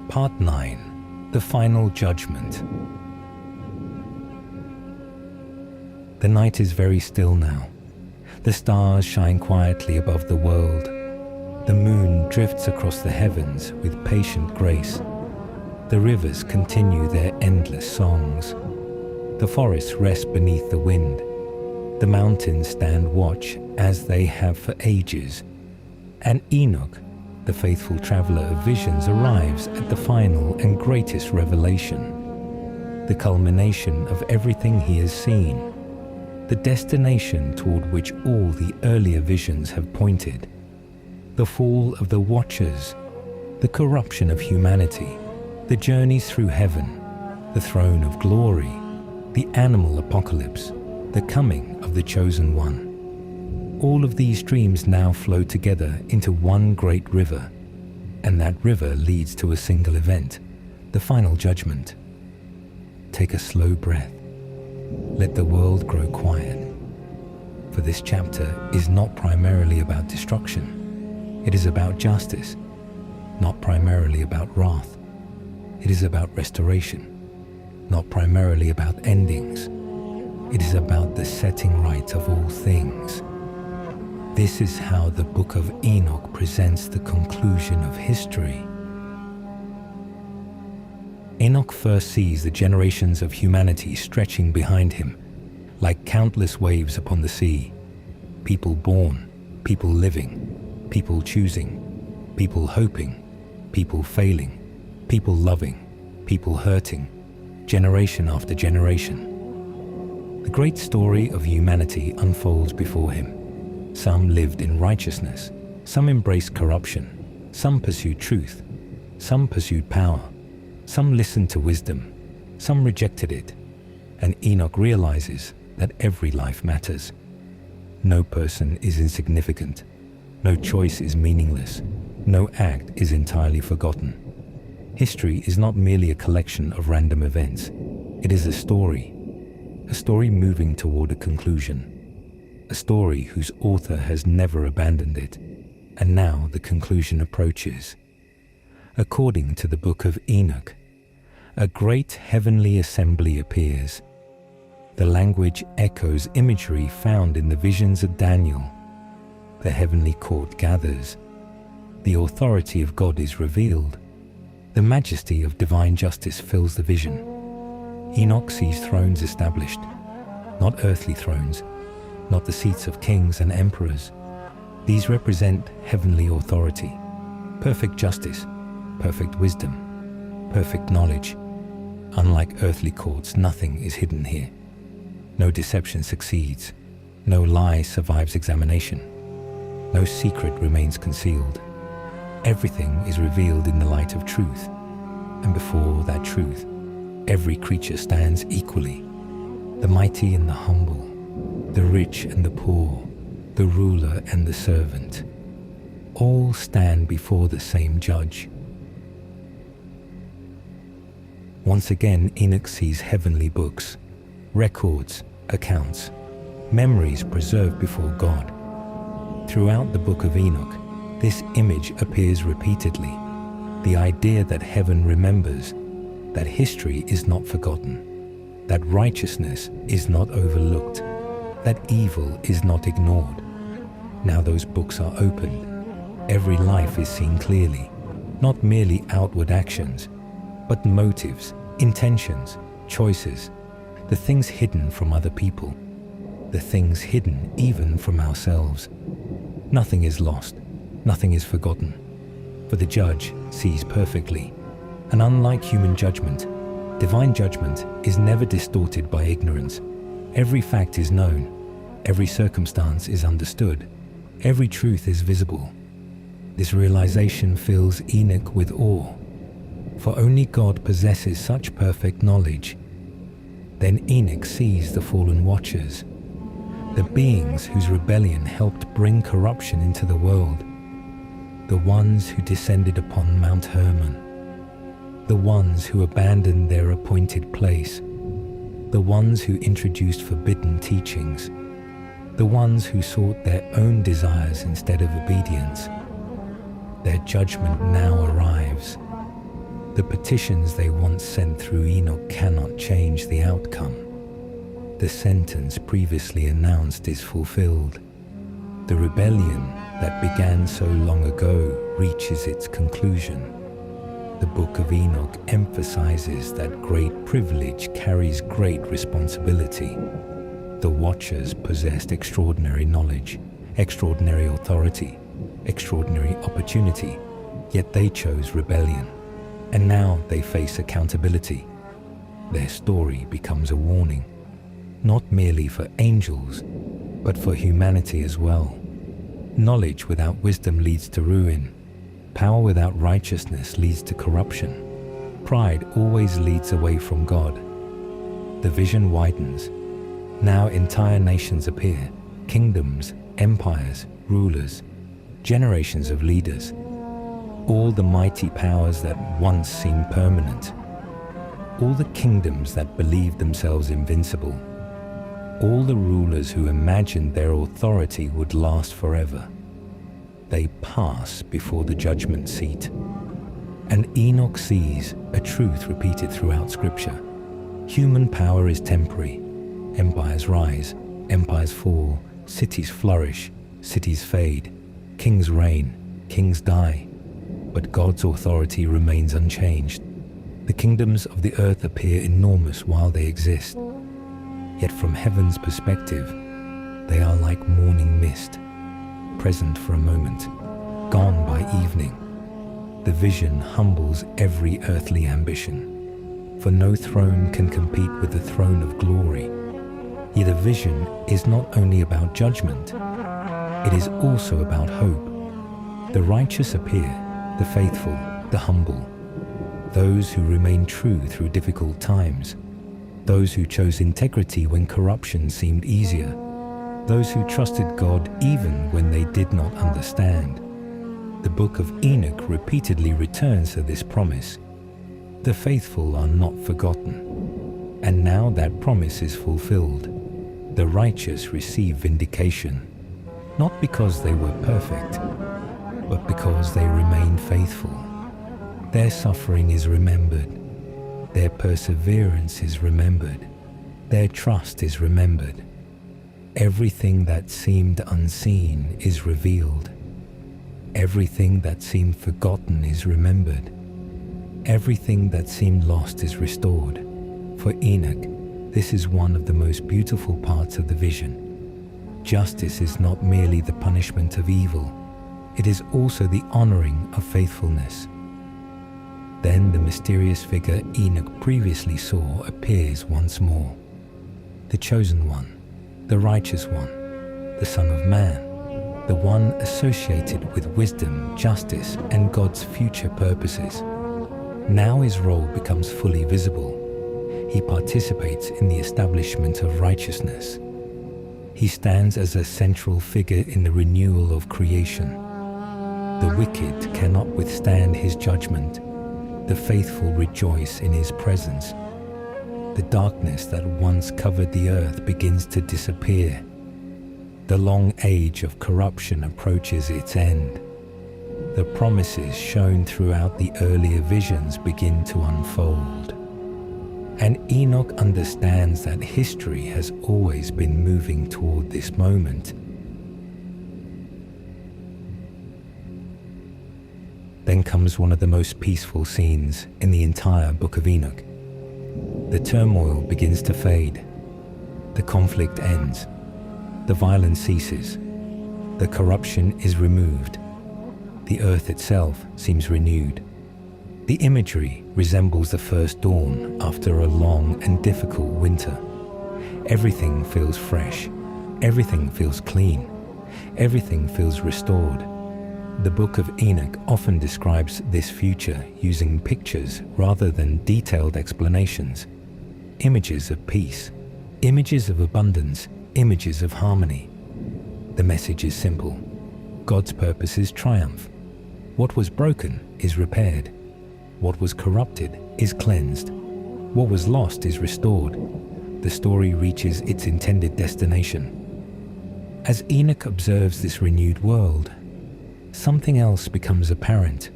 Part 9. The Final Judgment. The night is very still now. The stars shine quietly above the world. The moon drifts across the heavens with patient grace. The rivers continue their endless songs. The forests rest beneath the wind. The mountains stand watch as they have for ages. And Enoch, the faithful traveler of visions, arrives at the final and greatest revelation, the culmination of everything he has seen, the destination toward which all the earlier visions have pointed. The fall of the Watchers, the corruption of humanity, the journeys through heaven, the throne of glory, the animal apocalypse, the coming of the Chosen One. All of these streams now flow together into one great river, and that river leads to a single event, the final judgment. Take a slow breath. Let the world grow quiet. For this chapter is not primarily about destruction. It is about justice, not primarily about wrath. It is about restoration, not primarily about endings. It is about the setting right of all things. This is how the Book of Enoch presents the conclusion of history. Enoch first sees the generations of humanity stretching behind him, like countless waves upon the sea. People born, people living, people choosing, people hoping, people failing, people loving, people hurting, generation after generation. The great story of humanity unfolds before him. Some lived in righteousness, some embraced corruption, some pursued truth, some pursued power, some listened to wisdom, some rejected it, and Enoch realizes that every life matters. No person is insignificant. No choice is meaningless. No act is entirely forgotten. History is not merely a collection of random events. It is a story moving toward a conclusion, a story whose author has never abandoned it, and now the conclusion approaches. According to the Book of Enoch, a great heavenly assembly appears. The language echoes imagery found in the visions of Daniel. The heavenly court gathers. The authority of God is revealed. The majesty of divine justice fills the vision. Enoch sees thrones established, not earthly thrones, not the seats of kings and emperors. These represent heavenly authority, perfect justice, perfect wisdom, perfect knowledge. Unlike earthly courts, nothing is hidden here. No deception succeeds. No lie survives examination. No secret remains concealed. Everything is revealed in the light of truth. And before that truth, every creature stands equally. The mighty and the humble, the rich and the poor, the ruler and the servant. All stand before the same judge. Once again, Enoch sees heavenly books, records, accounts, memories preserved before God. Throughout the Book of Enoch, this image appears repeatedly, the idea that heaven remembers, that history is not forgotten, that righteousness is not overlooked, that evil is not ignored. Now those books are opened. Every life is seen clearly, not merely outward actions, but motives, intentions, choices, the things hidden from other people, the things hidden even from ourselves. Nothing is lost, nothing is forgotten, for the judge sees perfectly. And unlike human judgment, divine judgment is never distorted by ignorance. Every fact is known, every circumstance is understood, every truth is visible. This realization fills Enoch with awe, for only God possesses such perfect knowledge. Then Enoch sees the fallen watchers, the beings whose rebellion helped bring corruption into the world, the ones who descended upon Mount Hermon, the ones who abandoned their appointed place, the ones who introduced forbidden teachings, the ones who sought their own desires instead of obedience. Their judgment now arrives. The petitions they once sent through Enoch cannot change the outcome. The sentence previously announced is fulfilled. The rebellion that began so long ago reaches its conclusion. The Book of Enoch emphasizes that great privilege carries great responsibility. The Watchers possessed extraordinary knowledge, extraordinary authority, extraordinary opportunity, yet they chose rebellion, and now they face accountability. Their story becomes a warning, not merely for angels, but for humanity as well. Knowledge without wisdom leads to ruin. Power without righteousness leads to corruption. Pride always leads away from God. The vision widens. Now entire nations appear, kingdoms, empires, rulers, generations of leaders, all the mighty powers that once seemed permanent, all the kingdoms that believed themselves invincible, all the rulers who imagined their authority would last forever. They pass before the judgment seat. And Enoch sees a truth repeated throughout Scripture. Human power is temporary. Empires rise, empires fall, cities flourish, cities fade, kings reign, kings die. But God's authority remains unchanged. The kingdoms of the earth appear enormous while they exist. Yet from heaven's perspective, they are like morning mist, present for a moment, gone by evening. The vision humbles every earthly ambition, for no throne can compete with the throne of glory. Yet a vision is not only about judgment, it is also about hope. The righteous appear, the faithful, the humble, those who remain true through difficult times, those who chose integrity when corruption seemed easier, those who trusted God even when they did not understand. The Book of Enoch repeatedly returns to this promise. The faithful are not forgotten, and now that promise is fulfilled. The righteous receive vindication, not because they were perfect, but because they remained faithful. Their suffering is remembered. Their perseverance is remembered. Their trust is remembered. Everything that seemed unseen is revealed. Everything that seemed forgotten is remembered. Everything that seemed lost is restored. For Enoch, this is one of the most beautiful parts of the vision. Justice is not merely the punishment of evil, it is also the honoring of faithfulness. Then the mysterious figure Enoch previously saw appears once more. The chosen one, the righteous one, the Son of Man, the one associated with wisdom, justice, and God's future purposes. Now his role becomes fully visible. He participates in the establishment of righteousness. He stands as a central figure in the renewal of creation. The wicked cannot withstand his judgment. The faithful rejoice in his presence. The darkness that once covered the earth begins to disappear. The long age of corruption approaches its end. The promises shown throughout the earlier visions begin to unfold. And Enoch understands that history has always been moving toward this moment. Then comes one of the most peaceful scenes in the entire Book of Enoch. The turmoil begins to fade. The conflict ends. The violence ceases. The corruption is removed. The earth itself seems renewed. The imagery resembles the first dawn after a long and difficult winter. Everything feels fresh. Everything feels clean. Everything feels restored. The Book of Enoch often describes this future using pictures rather than detailed explanations. Images of peace, images of abundance, images of harmony. The message is simple. God's purposes triumph. What was broken is repaired. What was corrupted is cleansed. What was lost is restored. The story reaches its intended destination. As Enoch observes this renewed world, something else becomes apparent.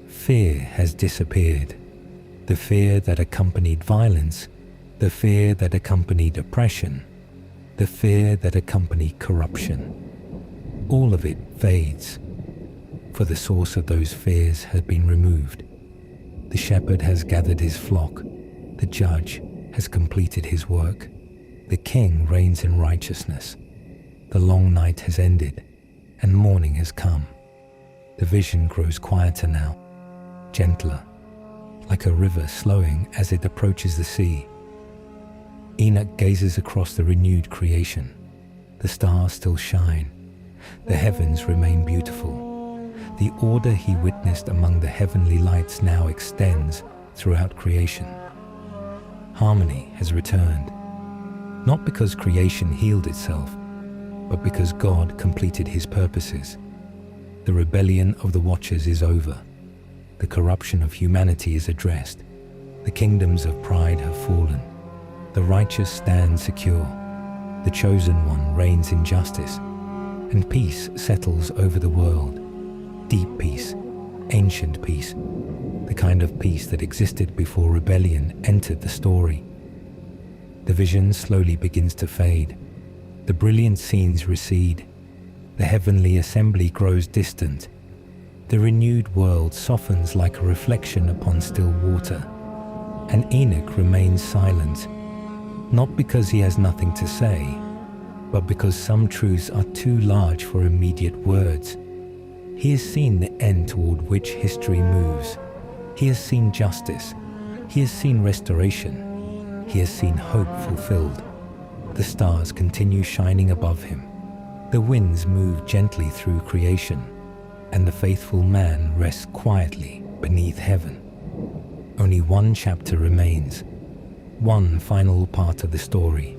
Fear has disappeared. The fear that accompanied violence, the fear that accompanied oppression, the fear that accompanied corruption. All of it fades, for the source of those fears has been removed. The shepherd has gathered his flock. The judge has completed his work. The king reigns in righteousness. The long night has ended, and morning has come. The vision grows quieter now, gentler, like a river slowing as it approaches the sea. Enoch gazes across the renewed creation. The stars still shine. The heavens remain beautiful. The order he witnessed among the heavenly lights now extends throughout creation. Harmony has returned, not because creation healed itself, but because God completed his purposes. The rebellion of the Watchers is over. The corruption of humanity is addressed. The kingdoms of pride have fallen. The righteous stand secure. The chosen one reigns in justice, and peace settles over the world. Deep peace, ancient peace, the kind of peace that existed before rebellion entered the story. The vision slowly begins to fade. The brilliant scenes recede. The heavenly assembly grows distant. The renewed world softens like a reflection upon still water. And Enoch remains silent, not because he has nothing to say, but because some truths are too large for immediate words. He has seen the end toward which history moves. He has seen justice. He has seen restoration. He has seen hope fulfilled. The stars continue shining above him. The winds move gently through creation, and the faithful man rests quietly beneath heaven. Only one chapter remains, one final part of the story,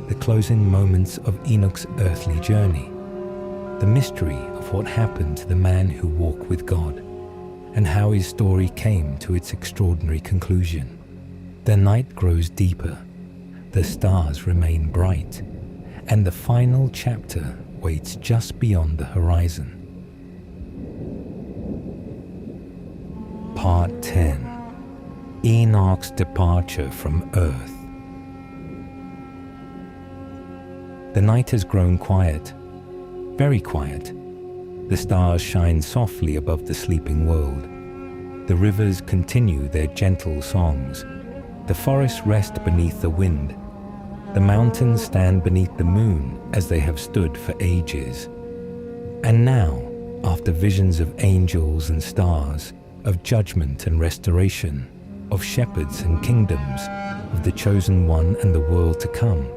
the closing moments of Enoch's earthly journey, the mystery of what happened to the man who walked with God, and how his story came to its extraordinary conclusion. The night grows deeper, the stars remain bright, and the final chapter waits just beyond the horizon. Part 10. Enoch's departure from Earth. The night has grown quiet, very quiet. The stars shine softly above the sleeping world. The rivers continue their gentle songs. The forests rest beneath the wind. The mountains stand beneath the moon as they have stood for ages. And now, after visions of angels and stars, of judgment and restoration, of shepherds and kingdoms, of the chosen one and the world to come,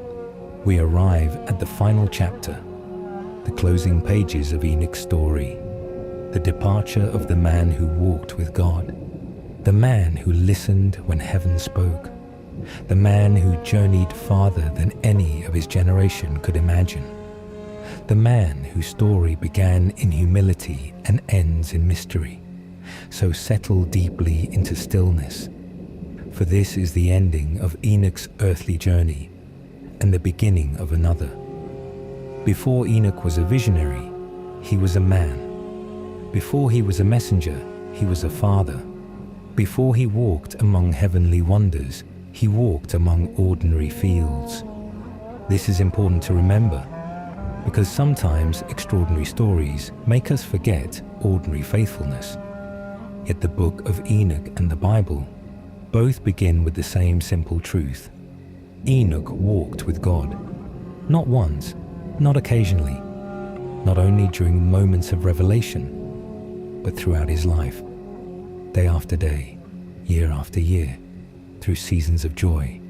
we arrive at the final chapter, the closing pages of Enoch's story, the departure of the man who walked with God, the man who listened when heaven spoke, the man who journeyed farther than any of his generation could imagine, the man whose story began in humility and ends in mystery, So settle deeply into stillness, for this is the ending of Enoch's earthly journey and the beginning of another. Before Enoch was a visionary, he was a man. Before he was a messenger, he was a father. Before he walked among heavenly wonders, he walked among ordinary fields. This is important to remember, because sometimes extraordinary stories make us forget ordinary faithfulness. Yet the Book of Enoch and the Bible both begin with the same simple truth. Enoch walked with God, not once, not occasionally, not only during moments of revelation, but throughout his life, day after day, year after year, through seasons of joy,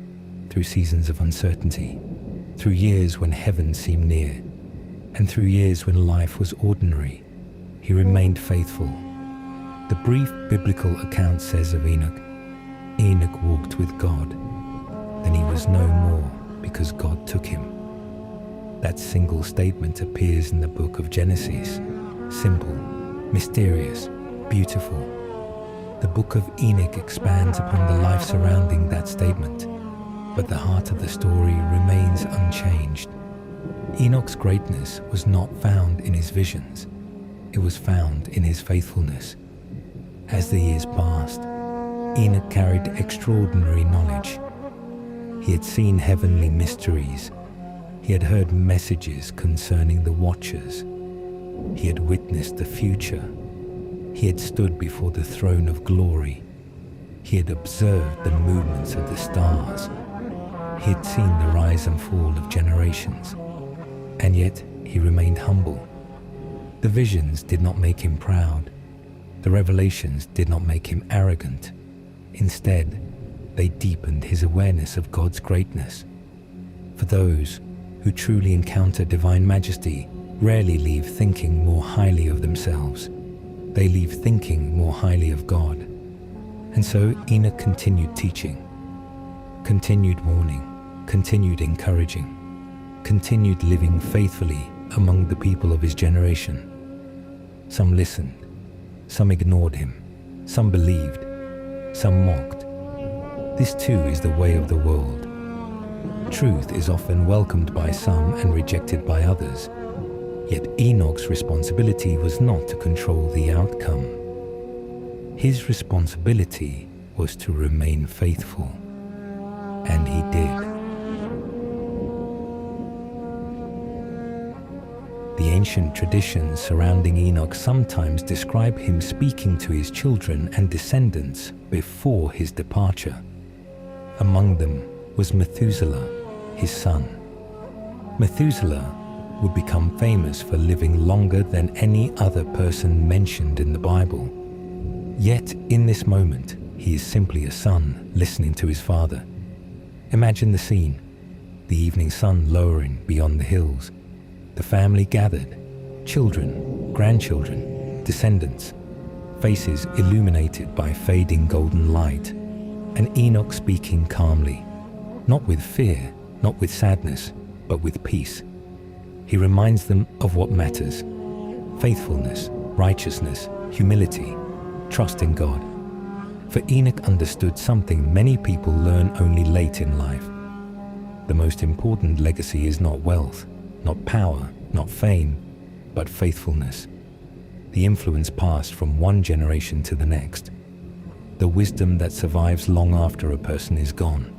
through seasons of uncertainty, through years when heaven seemed near, and through years when life was ordinary. He remained faithful. The brief biblical account says of Enoch, Enoch walked with God. Then he was no more because God took him. That single statement appears in the book of Genesis. Simple, mysterious, beautiful. The book of Enoch expands upon the life surrounding that statement, but the heart of the story remains unchanged. Enoch's greatness was not found in his visions. It was found in his faithfulness. As the years passed, Enoch carried extraordinary knowledge. He had seen heavenly mysteries. He had heard messages concerning the watchers. He had witnessed the future. He had stood before the throne of glory. He had observed the movements of the stars. He had seen the rise and fall of generations. And yet he remained humble. The visions did not make him proud. The revelations did not make him arrogant. Instead, they deepened his awareness of God's greatness. For those who truly encounter divine majesty rarely leave thinking more highly of themselves. They leave thinking more highly of God. And so Enoch continued teaching, continued warning, continued encouraging, continued living faithfully among the people of his generation. Some listened, some ignored him, some believed, some mocked. This too is the way of the world. Truth is often welcomed by some and rejected by others. Yet Enoch's responsibility was not to control the outcome. His responsibility was to remain faithful. And he did. The ancient traditions surrounding Enoch sometimes describe him speaking to his children and descendants before his departure. Among them was Methuselah, his son. Methuselah would become famous for living longer than any other person mentioned in the Bible. Yet in this moment, he is simply a son listening to his father. Imagine the scene, the evening sun lowering beyond the hills. The family gathered, children, grandchildren, descendants, faces illuminated by fading golden light, and Enoch speaking calmly, not with fear, not with sadness, but with peace. He reminds them of what matters: faithfulness, righteousness, humility, trust in God. For Enoch understood something many people learn only late in life. The most important legacy is not wealth, not power, not fame, but faithfulness. The influence passed from one generation to the next. The wisdom that survives long after a person is gone.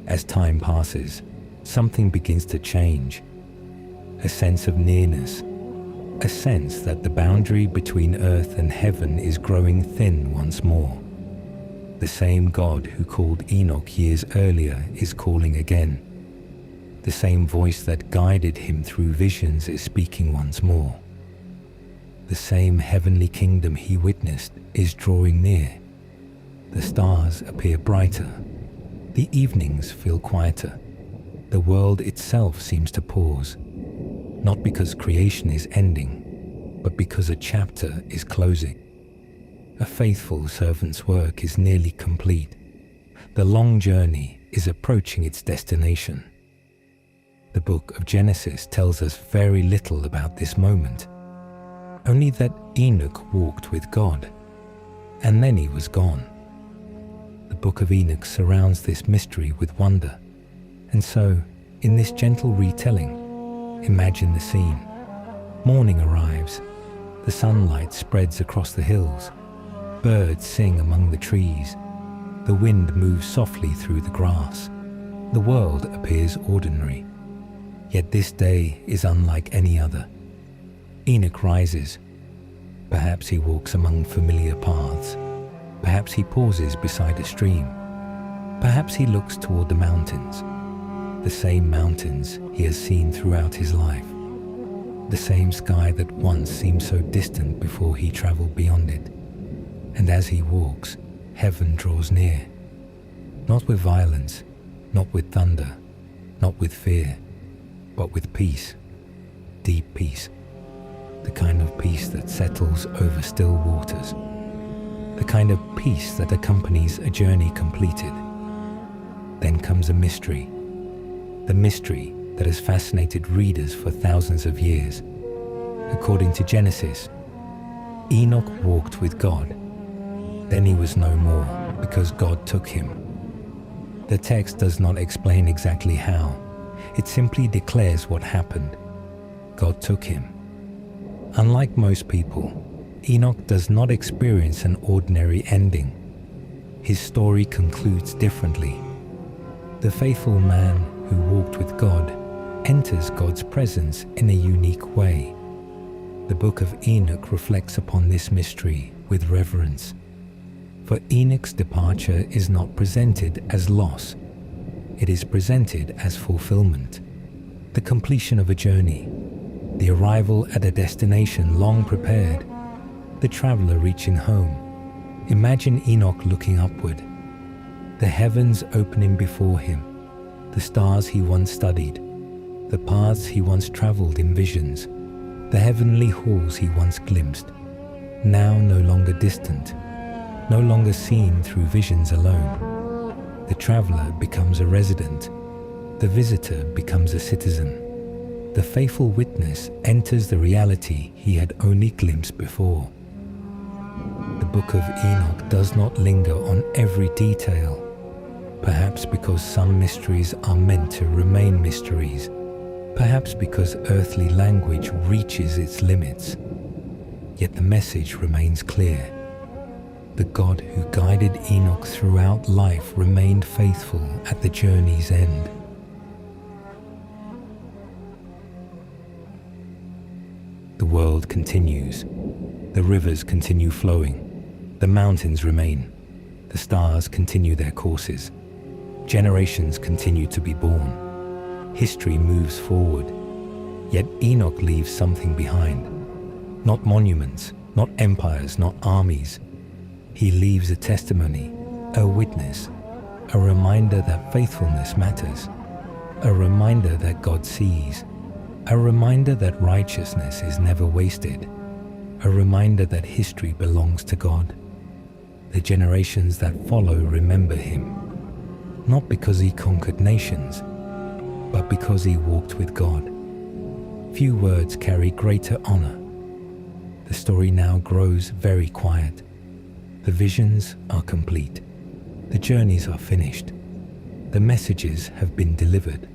As time passes, something begins to change. A sense of nearness, a sense that the boundary between earth and heaven is growing thin once more. The same God who called Enoch years earlier is calling again. The same voice that guided him through visions is speaking once more. The same heavenly kingdom he witnessed is drawing near. The stars appear brighter. The evenings feel quieter. The world itself seems to pause, not because creation is ending, but because a chapter is closing. A faithful servant's work is nearly complete. The long journey is approaching its destination. The book of Genesis tells us very little about this moment, only that Enoch walked with God. and then he was gone. The Book of Enoch surrounds this mystery with wonder, and so, in this gentle retelling, imagine the scene. Morning arrives, the sunlight spreads across the hills, birds sing among the trees, the wind moves softly through the grass. The world appears ordinary, yet this day is unlike any other. Enoch rises. Perhaps he walks among familiar paths. Perhaps he pauses beside a stream. Perhaps he looks toward the mountains, the same mountains he has seen throughout his life, the same sky that once seemed so distant before he traveled beyond it. And as he walks, heaven draws near, not with violence, not with thunder, not with fear, but with peace, deep peace, the kind of peace that settles over still waters, the kind of peace that accompanies a journey completed. Then comes a mystery, the mystery that has fascinated readers for thousands of years. According to Genesis, Enoch walked with God. Then he was no more because God took him. The text does not explain exactly how. It simply declares what happened. God took him. Unlike most people, Enoch does not experience an ordinary ending. His story concludes differently. The faithful man who walked with God enters God's presence in a unique way. The Book of Enoch reflects upon this mystery with reverence. For Enoch's departure is not presented as loss. It is presented as fulfillment, the completion of a journey, the arrival at a destination long prepared, the traveler reaching home. Imagine Enoch looking upward, the heavens opening before him, the stars he once studied, the paths he once traveled in visions, the heavenly halls he once glimpsed, now no longer distant, no longer seen through visions alone. The traveler becomes a resident, the visitor becomes a citizen. The faithful witness enters the reality he had only glimpsed before. The Book of Enoch does not linger on every detail, perhaps because some mysteries are meant to remain mysteries, perhaps because earthly language reaches its limits. Yet the message remains clear. The God who guided Enoch throughout life remained faithful at the journey's end. The world continues. The rivers continue flowing. The mountains remain. The stars continue their courses. Generations continue to be born. History moves forward. Yet Enoch leaves something behind. Not monuments, not empires, not armies. He leaves a testimony, a witness, a reminder that faithfulness matters, a reminder that God sees, a reminder that righteousness is never wasted, a reminder that history belongs to God. The generations that follow remember him, not because he conquered nations, but because he walked with God. Few words carry greater honor. The story now grows very quiet. The visions are complete. The journeys are finished. The messages have been delivered.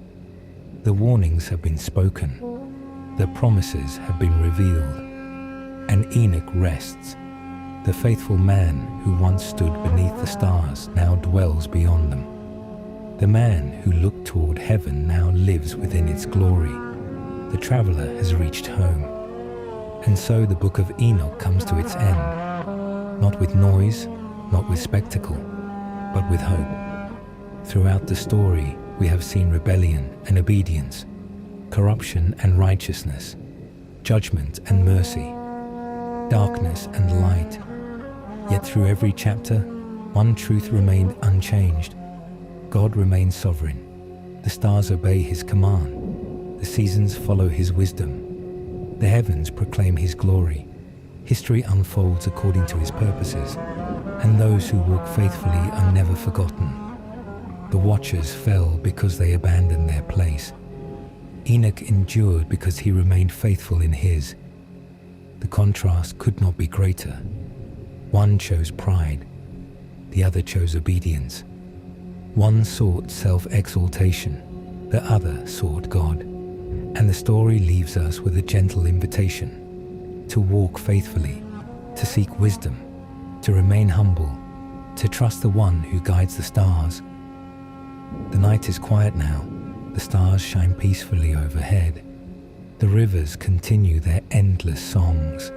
The warnings have been spoken. The promises have been revealed. And Enoch rests. The faithful man who once stood beneath the stars now dwells beyond them. The man who looked toward heaven now lives within its glory. The traveler has reached home. And so the Book of Enoch comes to its end. Not with noise, not with spectacle, but with hope. Throughout the story, we have seen rebellion and obedience, corruption and righteousness, judgment and mercy, darkness and light. Yet through every chapter, one truth remained unchanged. God remains sovereign. The stars obey his command. The seasons follow his wisdom. The heavens proclaim his glory. History unfolds according to his purposes, and those who walk faithfully are never forgotten. The watchers fell because they abandoned their place. Enoch endured because he remained faithful in his. The contrast could not be greater. One chose pride, the other chose obedience. One sought self-exaltation, the other sought God. And the story leaves us with a gentle invitation to walk faithfully, to seek wisdom, to remain humble, to trust the one who guides the stars. The night is quiet now, the stars shine peacefully overhead. The rivers continue their endless songs.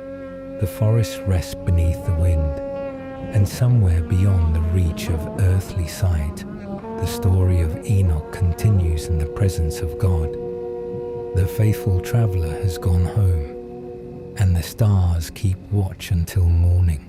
The forests rest beneath the wind. And somewhere beyond the reach of earthly sight, the story of Enoch continues in the presence of God. The faithful traveler has gone home, and the stars keep watch until morning.